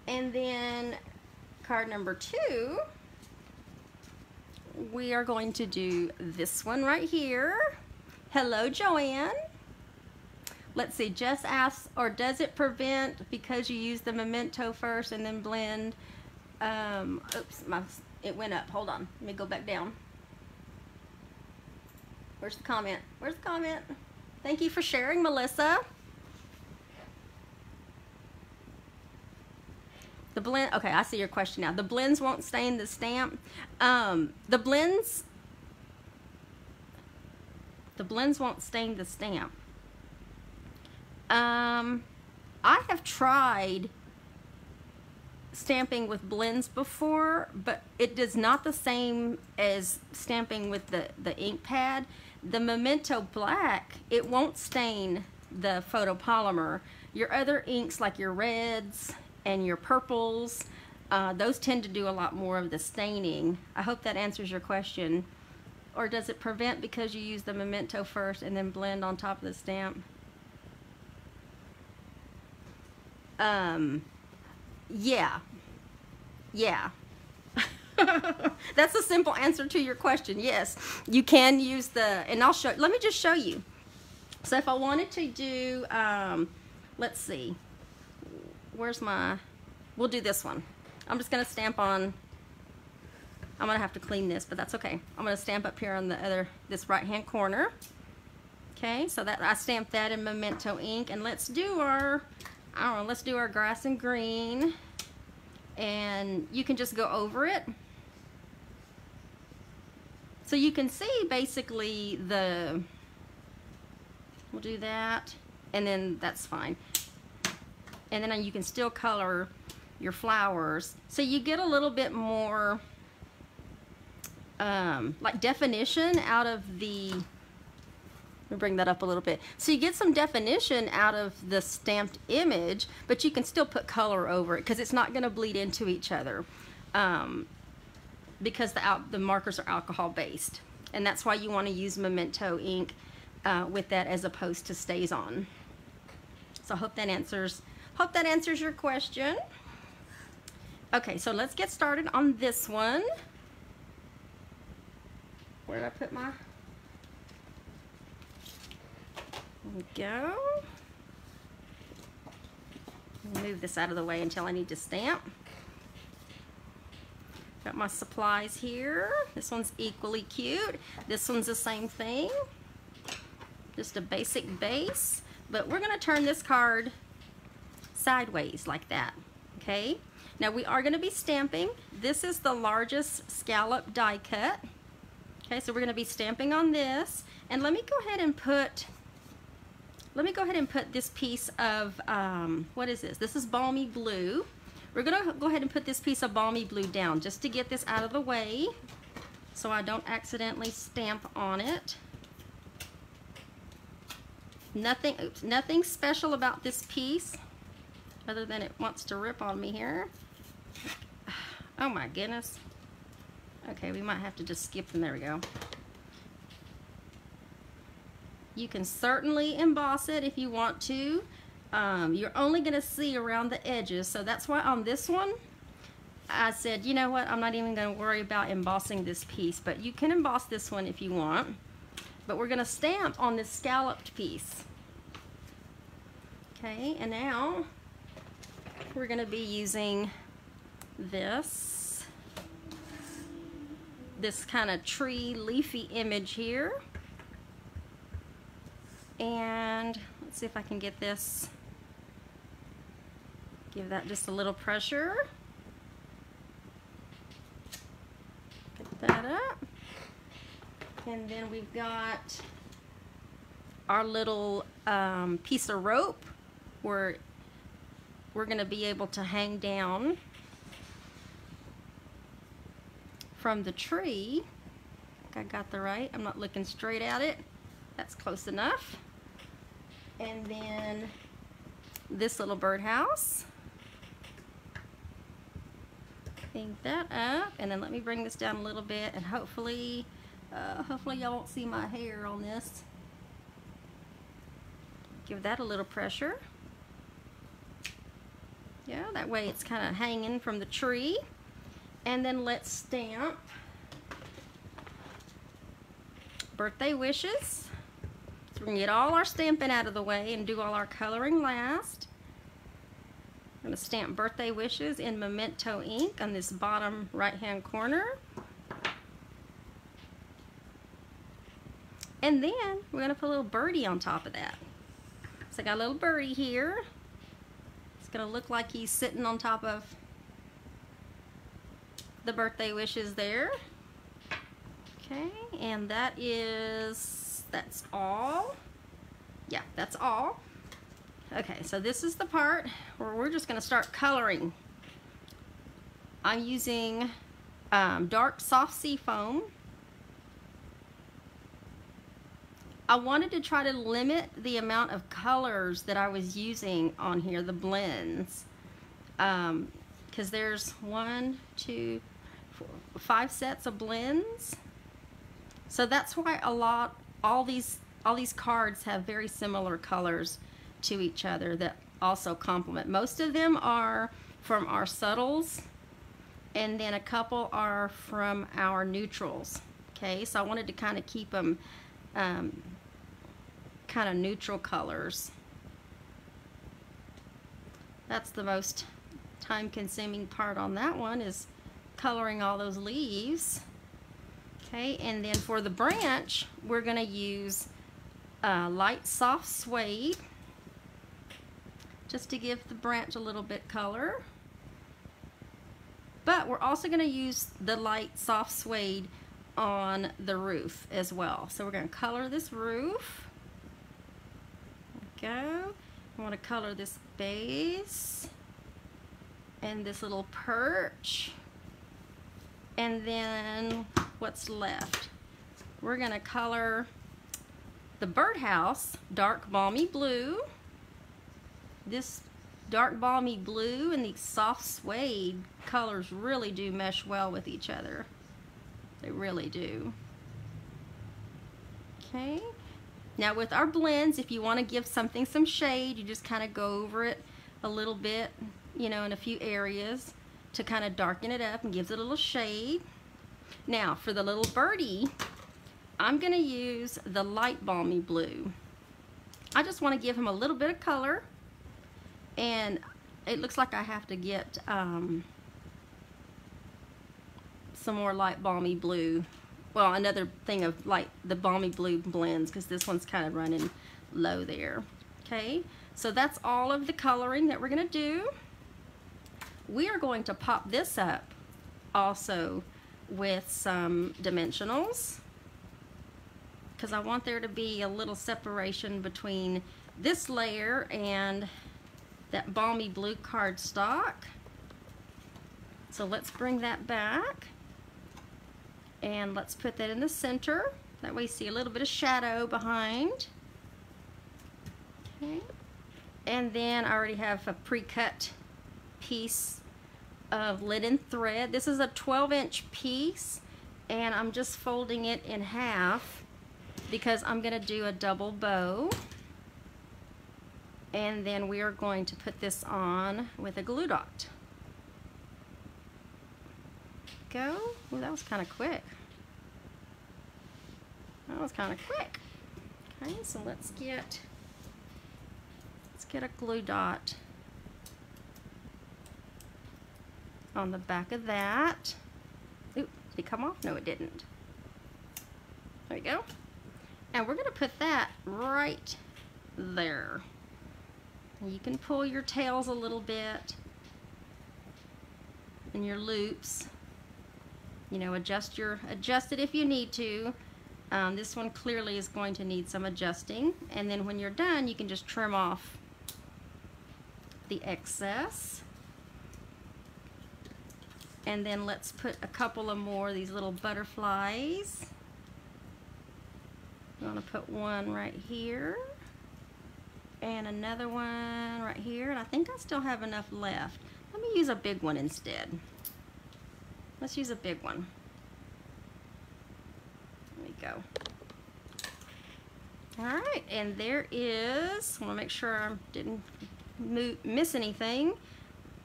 And then card number 2, we are going to do this one right here. Hello, Joanne. Let's see, Jess asks, or does it prevent because you use the memento first and then blend? Oops, it went up. Hold on, let me go back down. Where's the comment? Where's the comment? Thank you for sharing, Melissa. The blend, okay, I see your question now. The blends won't stain the stamp. The blends won't stain the stamp. I have tried stamping with blends before, but it is not the same as stamping with the ink pad. The Memento Black, it won't stain the photopolymer. Your other inks, like your reds and your purples, those tend to do a lot more of the staining. I hope that answers your question. Or does it prevent because you use the Memento first and then blend on top of the stamp? Yeah. That's a simple answer to your question. Yes, you can use the, and I'll show, let me just show you. So if I wanted to do, let's see, where's my, we'll do this one. I'm just going to stamp on, I'm going to have to clean this, but that's okay. I'm going to stamp up here on the other, this right hand corner. Okay, so that I stamped that in Memento ink, and let's do our, I don't know, let's do our grass and green, and you can just go over it. So you can see basically the, we'll do that, and then that's fine. And then you can still color your flowers. So you get a little bit more like definition out of the, let me bring that up a little bit. So you get some definition out of the stamped image, but you can still put color over it because it's not going to bleed into each other, because the markers are alcohol based, and that's why you want to use Memento ink with that as opposed to Stays On. So I hope that answers your question. Okay, so let's get started on this one. Where did I put my, there we go. Move this out of the way until I need to stamp. Got my supplies here. This one's equally cute. This one's the same thing. Just a basic base. But we're going to turn this card sideways like that. Okay? Now we are going to be stamping. This is the largest scallop die cut. Okay, so we're going to be stamping on this. And let me go ahead and put this piece of, what is this? This is Balmy Blue. We're gonna go ahead and put this piece of balmy blue down just to get this out of the way so I don't accidentally stamp on it. Nothing special about this piece other than it wants to rip on me here. Oh my goodness. Okay, we might have to just skip them. There we go. You can certainly emboss it if you want to. You're only going to see around the edges, so that's why on this one I said, you know what, I'm not even going to worry about embossing this piece, but you can emboss this one if you want. But we're going to stamp on this scalloped piece. Okay, and now we're going to be using this kind of tree leafy image here. And let's see if I can get this, give that just a little pressure. Get that up. And then we've got our little piece of rope where we're going to be able to hang down from the tree. I think I got the right. I'm not looking straight at it. That's close enough. And then this little birdhouse. Hang that up, and then let me bring this down a little bit, and hopefully y'all won't see my hair on this. Give that a little pressure. Yeah, that way it's kind of hanging from the tree. And then let's stamp birthday wishes. So we're going to get all our stamping out of the way and do all our coloring last. I'm going to stamp birthday wishes in Memento ink on this bottom right hand corner. And then we're going to put a little birdie on top of that. So I got a little birdie here. It's going to look like he's sitting on top of the birthday wishes there. Okay, and that's all. Yeah, that's all. Okay, so this is the part where we're just going to start coloring. I'm using dark soft sea foam. I wanted to try to limit the amount of colors that I was using on here, the blends, because there's 1, 2, 4, 5 sets of blends. So that's why all these cards have very similar colors to each other that also complement. Most of them are from our subtles, and then a couple are from our neutrals. Okay, so I wanted to kind of keep them kind of neutral colors. That's the most time-consuming part on that one, is coloring all those leaves. Okay, and then for the branch, we're going to use light soft suede just to give the branch a little bit color. But we're also going to use the light soft suede on the roof as well. So we're going to color this roof. There we go. I want to color this base and this little perch. And then what's left? We're going to color the birdhouse dark balmy blue. This dark balmy blue and these soft suede colors really do mesh well with each other. They really do. Okay. Now with our blends, if you want to give something some shade, you just kind of go over it a little bit, you know, in a few areas to kind of darken it up and gives it a little shade. Now for the little birdie, I'm going to use the light balmy blue. I just want to give him a little bit of color, and it looks like I have to get some more light balmy blue. Well, another thing of the balmy blue blends, because this one's kind of running low there. Okay, so that's all of the coloring that we're going to do. We are going to pop this up also with some dimensionals, because I want there to be a little separation between this layer and that balmy blue cardstock. So let's bring that back and let's put that in the center. That way you see a little bit of shadow behind. Okay. And then I already have a pre-cut piece of linen thread. This is a 12-inch piece, and I'm just folding it in half because I'm going to do a double bow. And then we are going to put this on with a glue dot. Go. Well, that was kind of quick. That was kind of quick. Okay, so let's get a glue dot on the back of that. Ooh, did it come off? No, it didn't. There we go. And we're going to put that right there. You can pull your tails a little bit and your loops. You know, adjust it if you need to. This one clearly is going to need some adjusting, and then when you're done, you can just trim off the excess. And then let's put a couple of more of these little butterflies. I'm going to put one right here and another one right here, and I think I still have enough left. Let me use a big one instead. Let's use a big one. There we go. All right, and there is, I want to make sure I didn't miss anything,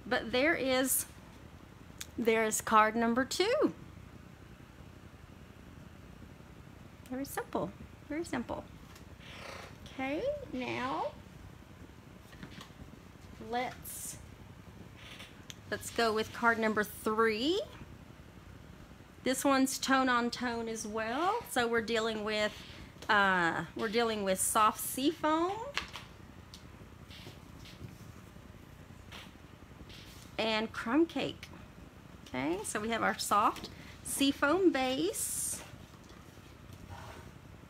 but there is card number 2. Very simple, very simple. Okay, now let's go with card number 3. This one's tone on tone as well. So we're dealing with soft seafoam and crumb cake. Okay, so we have our soft seafoam base.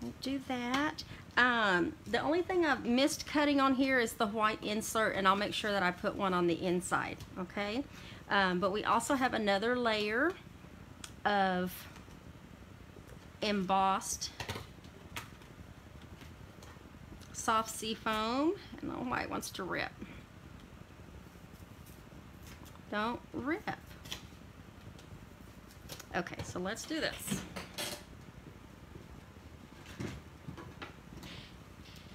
We'll do that. The only thing I've missed cutting on here is the white insert, and I'll make sure that I put one on the inside, okay? But we also have another layer of embossed soft seafoam, and the white wants to rip. Don't rip. Okay, so let's do this.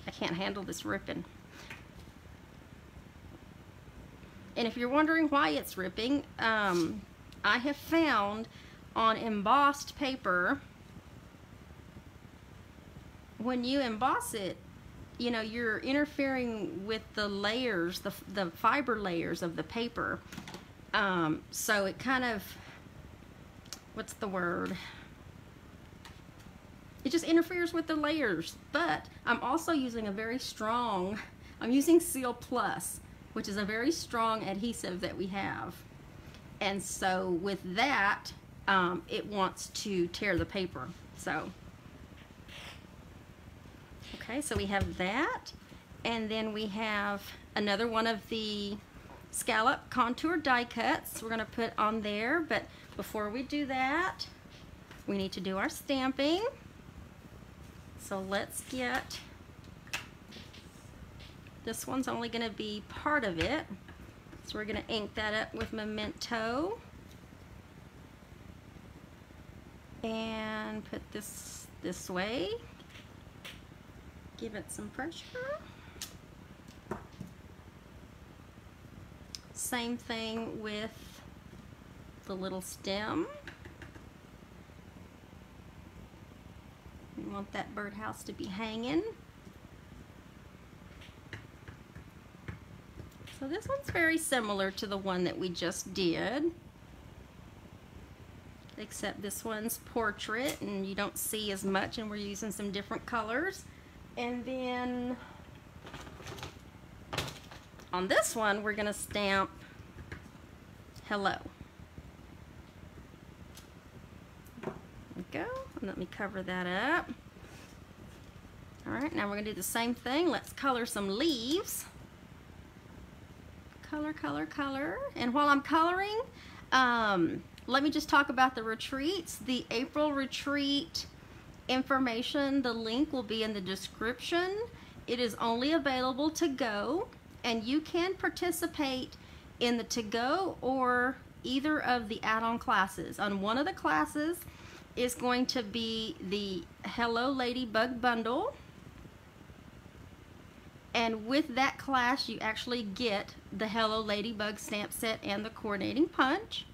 I can't handle this ripping. And if you're wondering why it's ripping, I have found on embossed paper, when you emboss it, you know, you're interfering with the layers, the fiber layers of the paper. So it kind of, what's the word? It just interferes with the layers. But I'm also using a very strong, I'm using Seal Plus, which is a very strong adhesive that we have. And so with that, it wants to tear the paper. So, okay, so we have that. And then we have another one of the scallop contour die cuts we're gonna put on there. But before we do that, we need to do our stamping. So let's get, this one's only gonna be part of it. So we're gonna ink that up with Memento. And put this way. Give it some pressure. Same thing with the little stem. We want that birdhouse to be hanging. So this one's very similar to the one that we just did, except this one's portrait and you don't see as much, and we're using some different colors. And then on this one, we're gonna stamp hello. There we go. And let me cover that up. All right, now we're gonna do the same thing. Let's color some leaves. Color, color, color. And while I'm coloring, Let me just talk about the retreats. The April retreat information, the link will be in the description. It is only available to go, and you can participate in the to-go or either of the add-on classes. On one of the classes is going to be the Hello Ladybug bundle, and with that class you actually get the Hello Ladybug stamp set and the coordinating punch.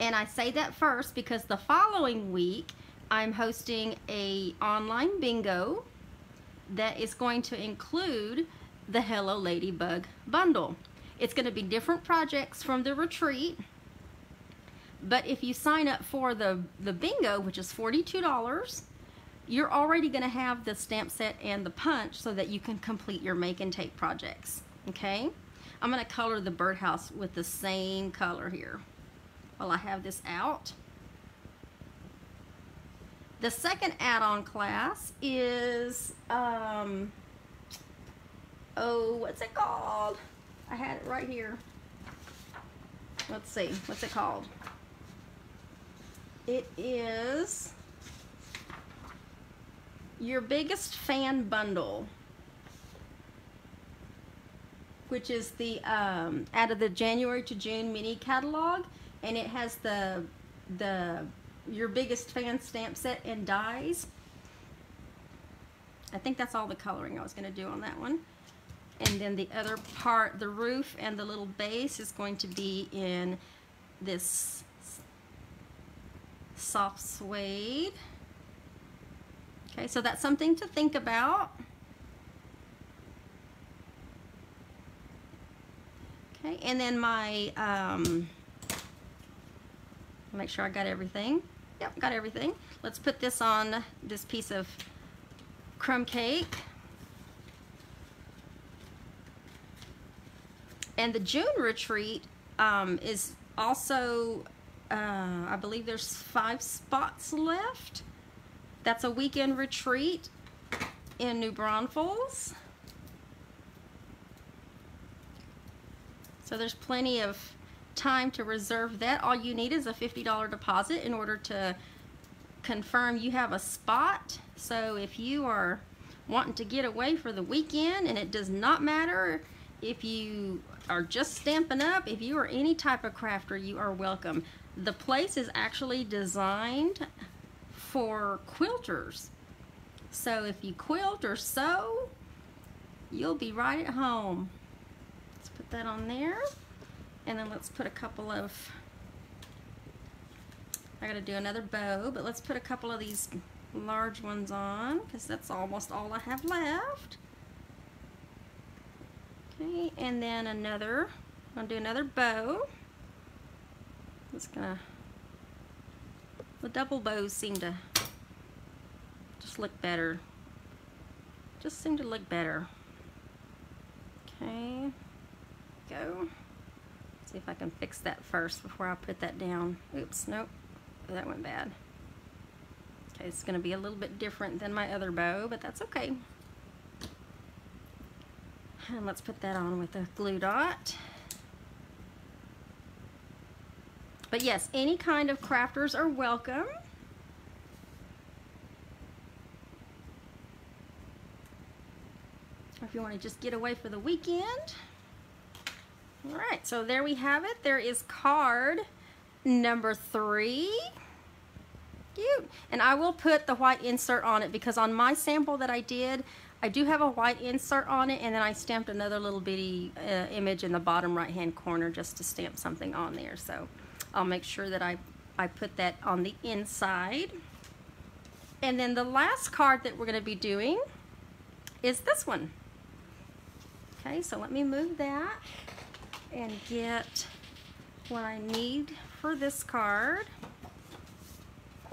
And I say that first because the following week I'm hosting a online bingo that is going to include the Hello Ladybug bundle. It's going to be different projects from the retreat, but if you sign up for the bingo, which is $42, you're already going to have the stamp set and the punch so that you can complete your make and take projects. Okay? I'm going to color the birdhouse with the same color here while I have this out. The second add-on class is, oh, what's it called? I had it right here. Let's see, what's it called? It is Your Biggest Fan Bundle, which is the out of the January to June mini catalog, and it has the Your Biggest Fan stamp set and dies. I think that's all the coloring I was going to do on that one. And then the other part, the roof and the little base, is going to be in this soft suede. Okay, so that's something to think about. Okay, and then my, make sure I got everything. Yep, got everything. Let's put this on this piece of crumb cake. And the June retreat is also, I believe there's 5 spots left. That's a weekend retreat in New Braunfels. So there's plenty of time to reserve that. All you need is a $50 deposit in order to confirm you have a spot. So if you are wanting to get away for the weekend, and it does not matter if you are just Stampin' Up, if you are any type of crafter, you are welcome. The place is actually designed for quilters. So if you quilt or sew, you'll be right at home. Let's put that on there. And then let's put a couple of, I gotta do another bow, but let's put a couple of these large ones on because that's almost all I have left. Okay, and then another, I'm gonna do another bow. Just gonna, the double bows seem to just look better. Just seem to look better. Okay, go. See if I can fix that first before I put that down. Oops, nope, that went bad. Okay, it's gonna be a little bit different than my other bow, but that's okay. And let's put that on with a glue dot. But yes, any kind of crafters are welcome. Or if you want to just get away for the weekend. All right, so there we have it. There is card number 3. Cute. And I will put the white insert on it because on my sample that I did, I do have a white insert on it, and then I stamped another little bitty image in the bottom right hand corner just to stamp something on there. So I'll make sure that I put that on the inside. And then the last card that we're going to be doing is this one. Okay, so let me move that and get what I need for this card.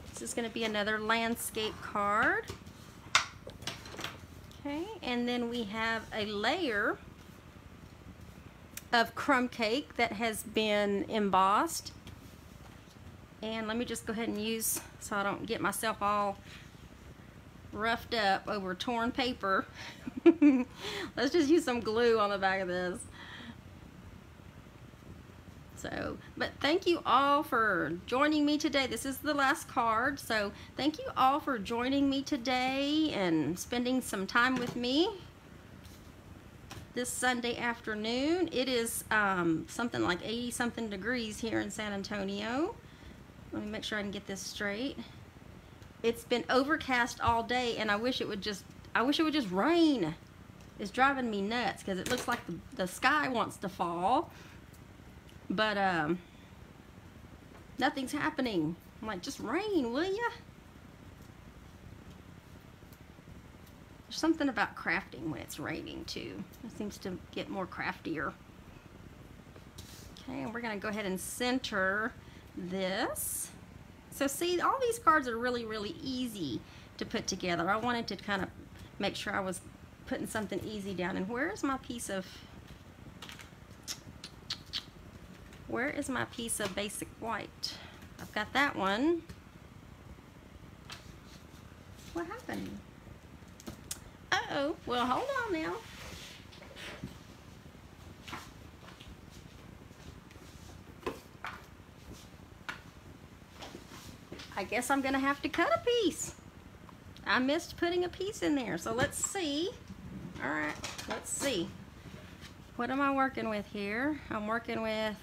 This is going to be another landscape card. Okay, and then we have a layer of crumb cake that has been embossed. And let me just go ahead and use, so I don't get myself all roughed up over torn paper. Let's just use some glue on the back of this. So, but thank you all for joining me today. This is the last card. So thank you all for joining me today and spending some time with me this Sunday afternoon. It is something like 80 something degrees here in San Antonio. Let me make sure I can get this straight. It's been overcast all day, and I wish it would just rain. It's driving me nuts because it looks like the sky wants to fall, but nothing's happening. I'm like, just rain, will ya? There's something about crafting when it's raining too. It seems to get more craftier. Okay, and we're gonna go ahead and center this. So see, all these cards are really, really easy to put together. I wanted to kind of make sure I was putting something easy down. And where is my piece of basic white? I've got that one. What happened? Uh-oh. Well, hold on now. I guess I'm gonna have to cut a piece. I missed putting a piece in there. So let's see. All right, let's see. What am I working with here? I'm working with,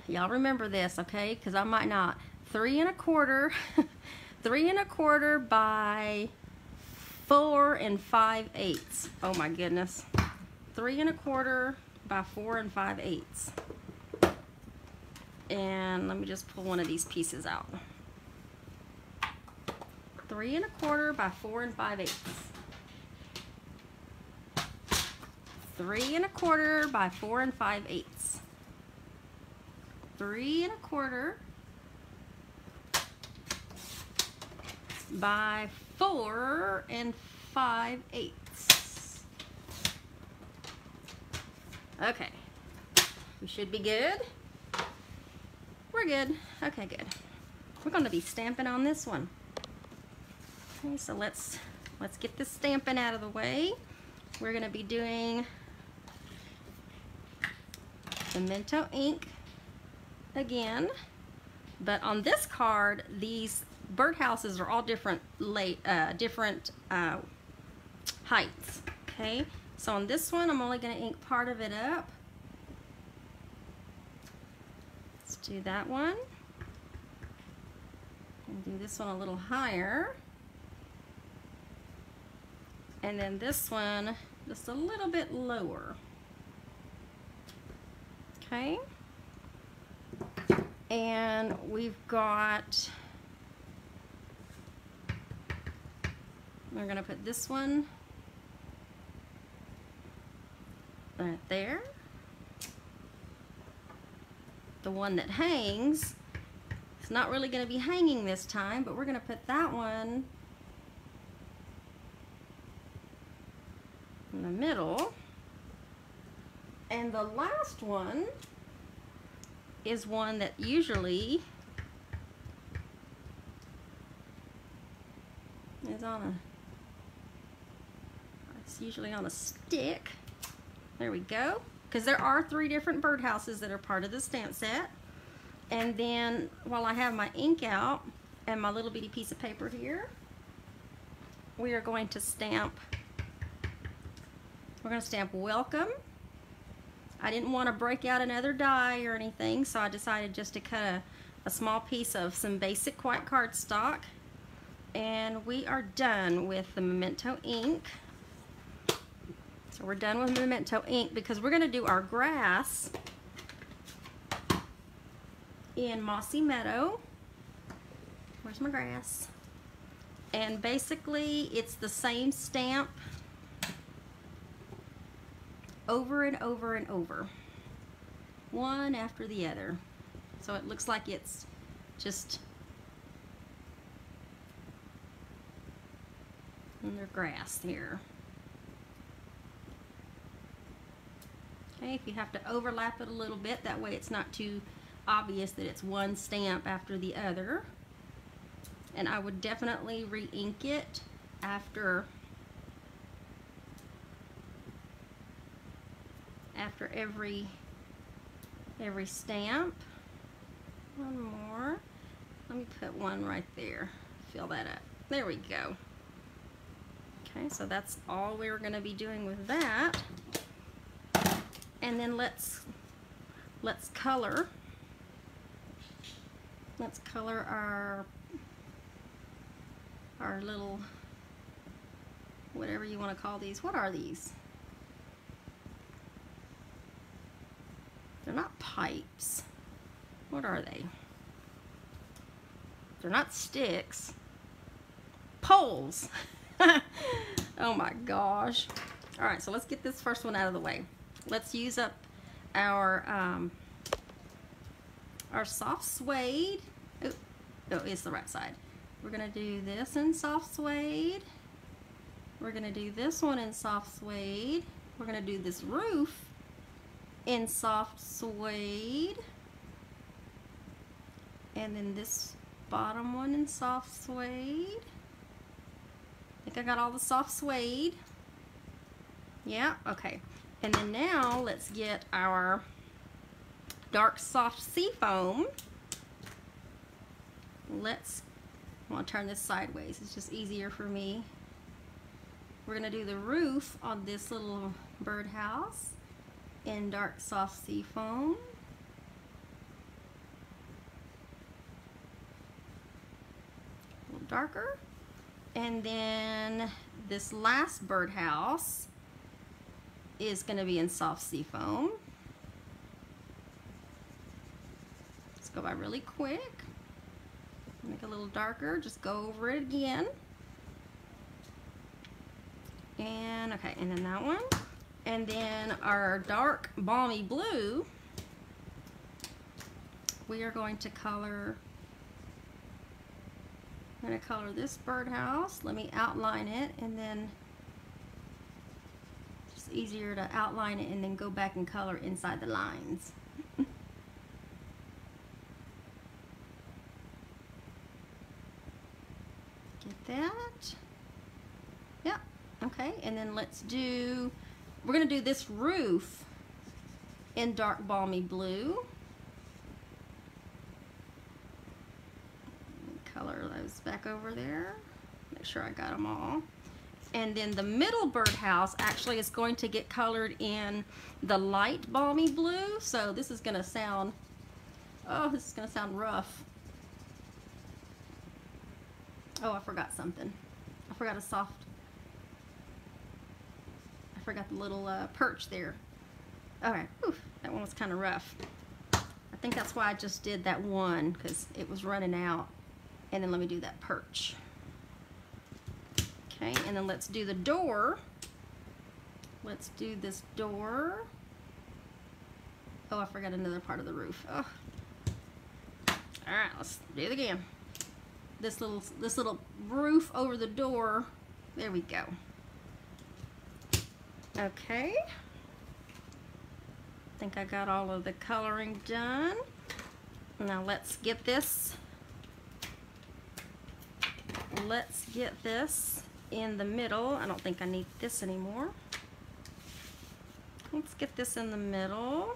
y'all remember this, okay? Because I might not. 3 1/4, 3 1/4 by 4 5/8. Oh my goodness. 3 1/4 by 4 5/8. And let me just pull one of these pieces out. 3 1/4 by 4 5/8. 3 1/4 by 4 5/8. 3 1/4 by 4 5/8. Okay, we should be good. We're good. Okay, good. We're going to be stamping on this one. Okay, so let's get this stamping out of the way. We're going to be doing Memento ink again, but on this card, these birdhouses are all different heights. Okay, so on this one, I'm only going to ink part of it up. Let's do that one, and do this one a little higher. And then this one just a little bit lower. Okay. And we're gonna put this one right there. The one that hangs, it's not really gonna be hanging this time, but we're gonna put that one in the middle, and the last one is one that usually is it's usually on a stick. There we go, because there are 3 different birdhouses that are part of the stamp set. And then while I have my ink out and my little bitty piece of paper here, we are going to stamp. We're going to stamp welcome. I didn't want to break out another die or anything, so I decided just to cut a small piece of some basic white cardstock. And we are done with the Memento ink. So we're done with Memento ink because we're going to do our grass in Mossy Meadow. Where's my grass? And basically it's the same stamp over and over and over, one after the other. So it looks like it's just under grass here. Okay, if you have to overlap it a little bit, that way it's not too obvious that it's one stamp after the other. And I would definitely re-ink it after every every stamp. One more. Let me put one right there. Fill that up. There we go. Okay, so that's all we're going to be doing with that. And then let's color. Let's color our little, whatever you want to call these. What are these? They're not pipes. What are they? They're not sticks. Poles. Oh my gosh. All right, so let's get this first one out of the way. Let's use up our soft suede. Oh, no, it's the right side. We're gonna do this in soft suede. We're gonna do this one in soft suede. We're gonna do this roof in soft suede. And then this bottom one in soft suede. I think I got all the soft suede. Yeah, okay. And then now let's get our dark soft seafoam. I want to turn this sideways. It's just easier for me. We're gonna do the roof on this little birdhouse in dark soft seafoam. A little darker. And then this last birdhouse is going to be in soft seafoam. Let's go by really quick. Make it a little darker. Just go over it again. And okay, and then that one. And then our dark balmy blue, we are going to color. I'm going to color this birdhouse. Let me outline it, and then it's easier to outline it and then go back and color inside the lines. Get that? Yeah, okay, and then we're going to do this roof in dark balmy blue. Color those back over there. Make sure I got them all. And then the middle birdhouse actually is going to get colored in the light balmy blue. So this is going to sound, oh, this is going to sound rough. Oh, I forgot something. I forgot the little perch there. Okay, whew, that one was kind of rough. I think that's why I just did that one, because it was running out. And then let me do that perch. Okay, and then let's do the door. Let's do this door. Oh, I forgot another part of the roof. Oh. All right, let's do it again. This little roof over the door. There we go. Okay. I think I got all of the coloring done. Now let's get this. Let's get this in the middle. I don't think I need this anymore. Let's get this in the middle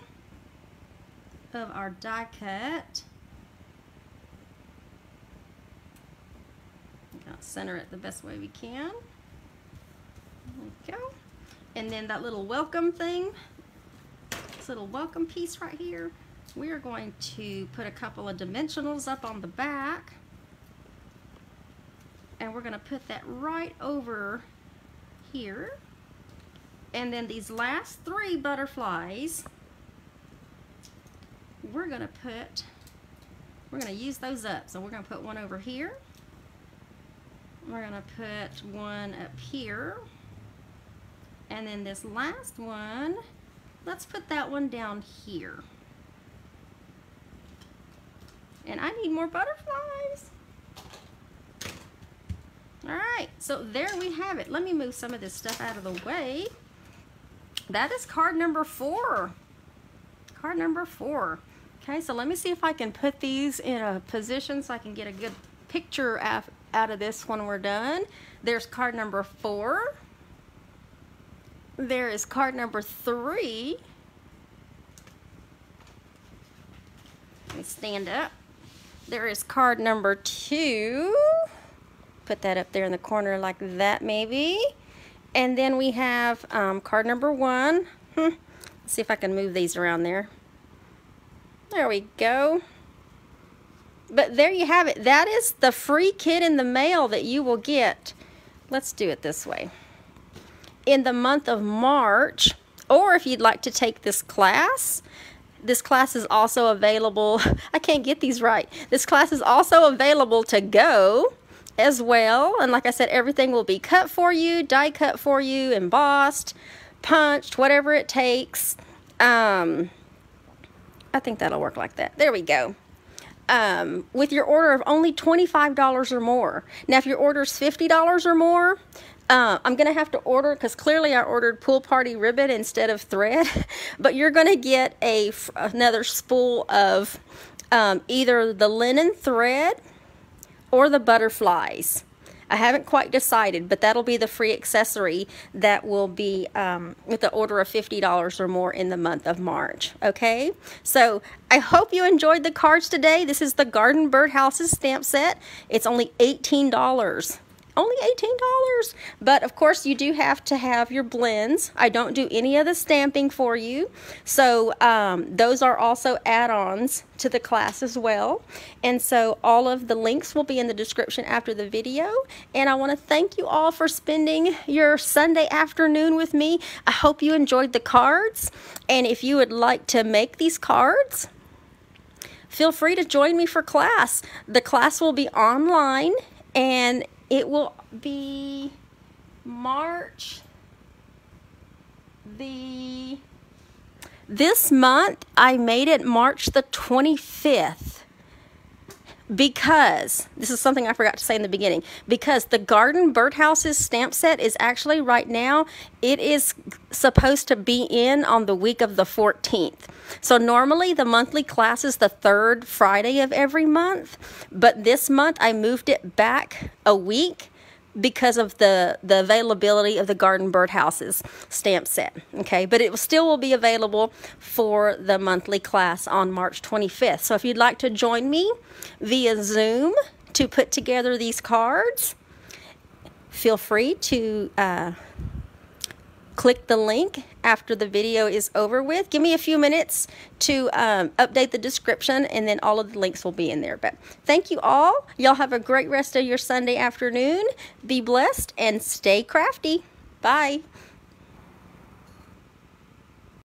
of our die cut. Center it the best way we can. There we go. And then that little welcome thing, this little welcome piece right here, we are going to put a couple of dimensionals up on the back. And we're going to put that right over here. And then these last three butterflies, we're going to use those up. So we're going to put one over here. We're going to put one up here. And then this last one, let's put that one down here. And I need more butterflies. All right, so there we have it. Let me move some of this stuff out of the way. That is card number 4. Card number 4. Okay, so let me see if I can put these in a position so I can get a good picture out of this when we're done. There's card number 4. There is card number 3. Let me stand up. There is card number 2. Put that up there in the corner like that maybe. And then we have card number 1. Let's see if I can move these around there. There we go. But there you have it. That is the free kit in the mail that you will get. Let's do it this way. In the month of March, or if you'd like to take this class is also available. I can't get these right. This class is also available to go as well. And like I said, everything will be cut for you, die cut for you, embossed, punched, whatever it takes. I think that'll work like that. There we go. With your order of only $25 or more. Now, if your order is $50 or more, I'm going to have to order, because clearly I ordered pool party ribbon instead of thread, but you're going to get another spool of either the linen thread or the butterflies. I haven't quite decided, but that'll be the free accessory that will be with the order of $50 or more in the month of March. Okay, so I hope you enjoyed the cards today. This is the Garden Birdhouses stamp set. It's only $18. Only $18, but of course you do have to have your blends. I don't do any of the stamping for you, so those are also add-ons to the class as well. And so all of the links will be in the description after the video. And I want to thank you all for spending your Sunday afternoon with me. I hope you enjoyed the cards, and if you would like to make these cards, feel free to join me for class. The class will be online, and it will be March this month. I made it March the 25th because, this is something I forgot to say in the beginning, because the Garden Birdhouses stamp set is actually right now, it is supposed to be in on the week of the 14th. So normally the monthly class is the 3rd Friday of every month, but this month I moved it back a week because of the availability of the Garden Birdhouses stamp set. Okay, but it still will be available for the monthly class on March 25th. So if you'd like to join me via Zoom to put together these cards, feel free to click the link after the video is over with. Give me a few minutes to update the description, and then all of the links will be in there. But thank you all. Y'all have a great rest of your Sunday afternoon. Be blessed and stay crafty. Bye.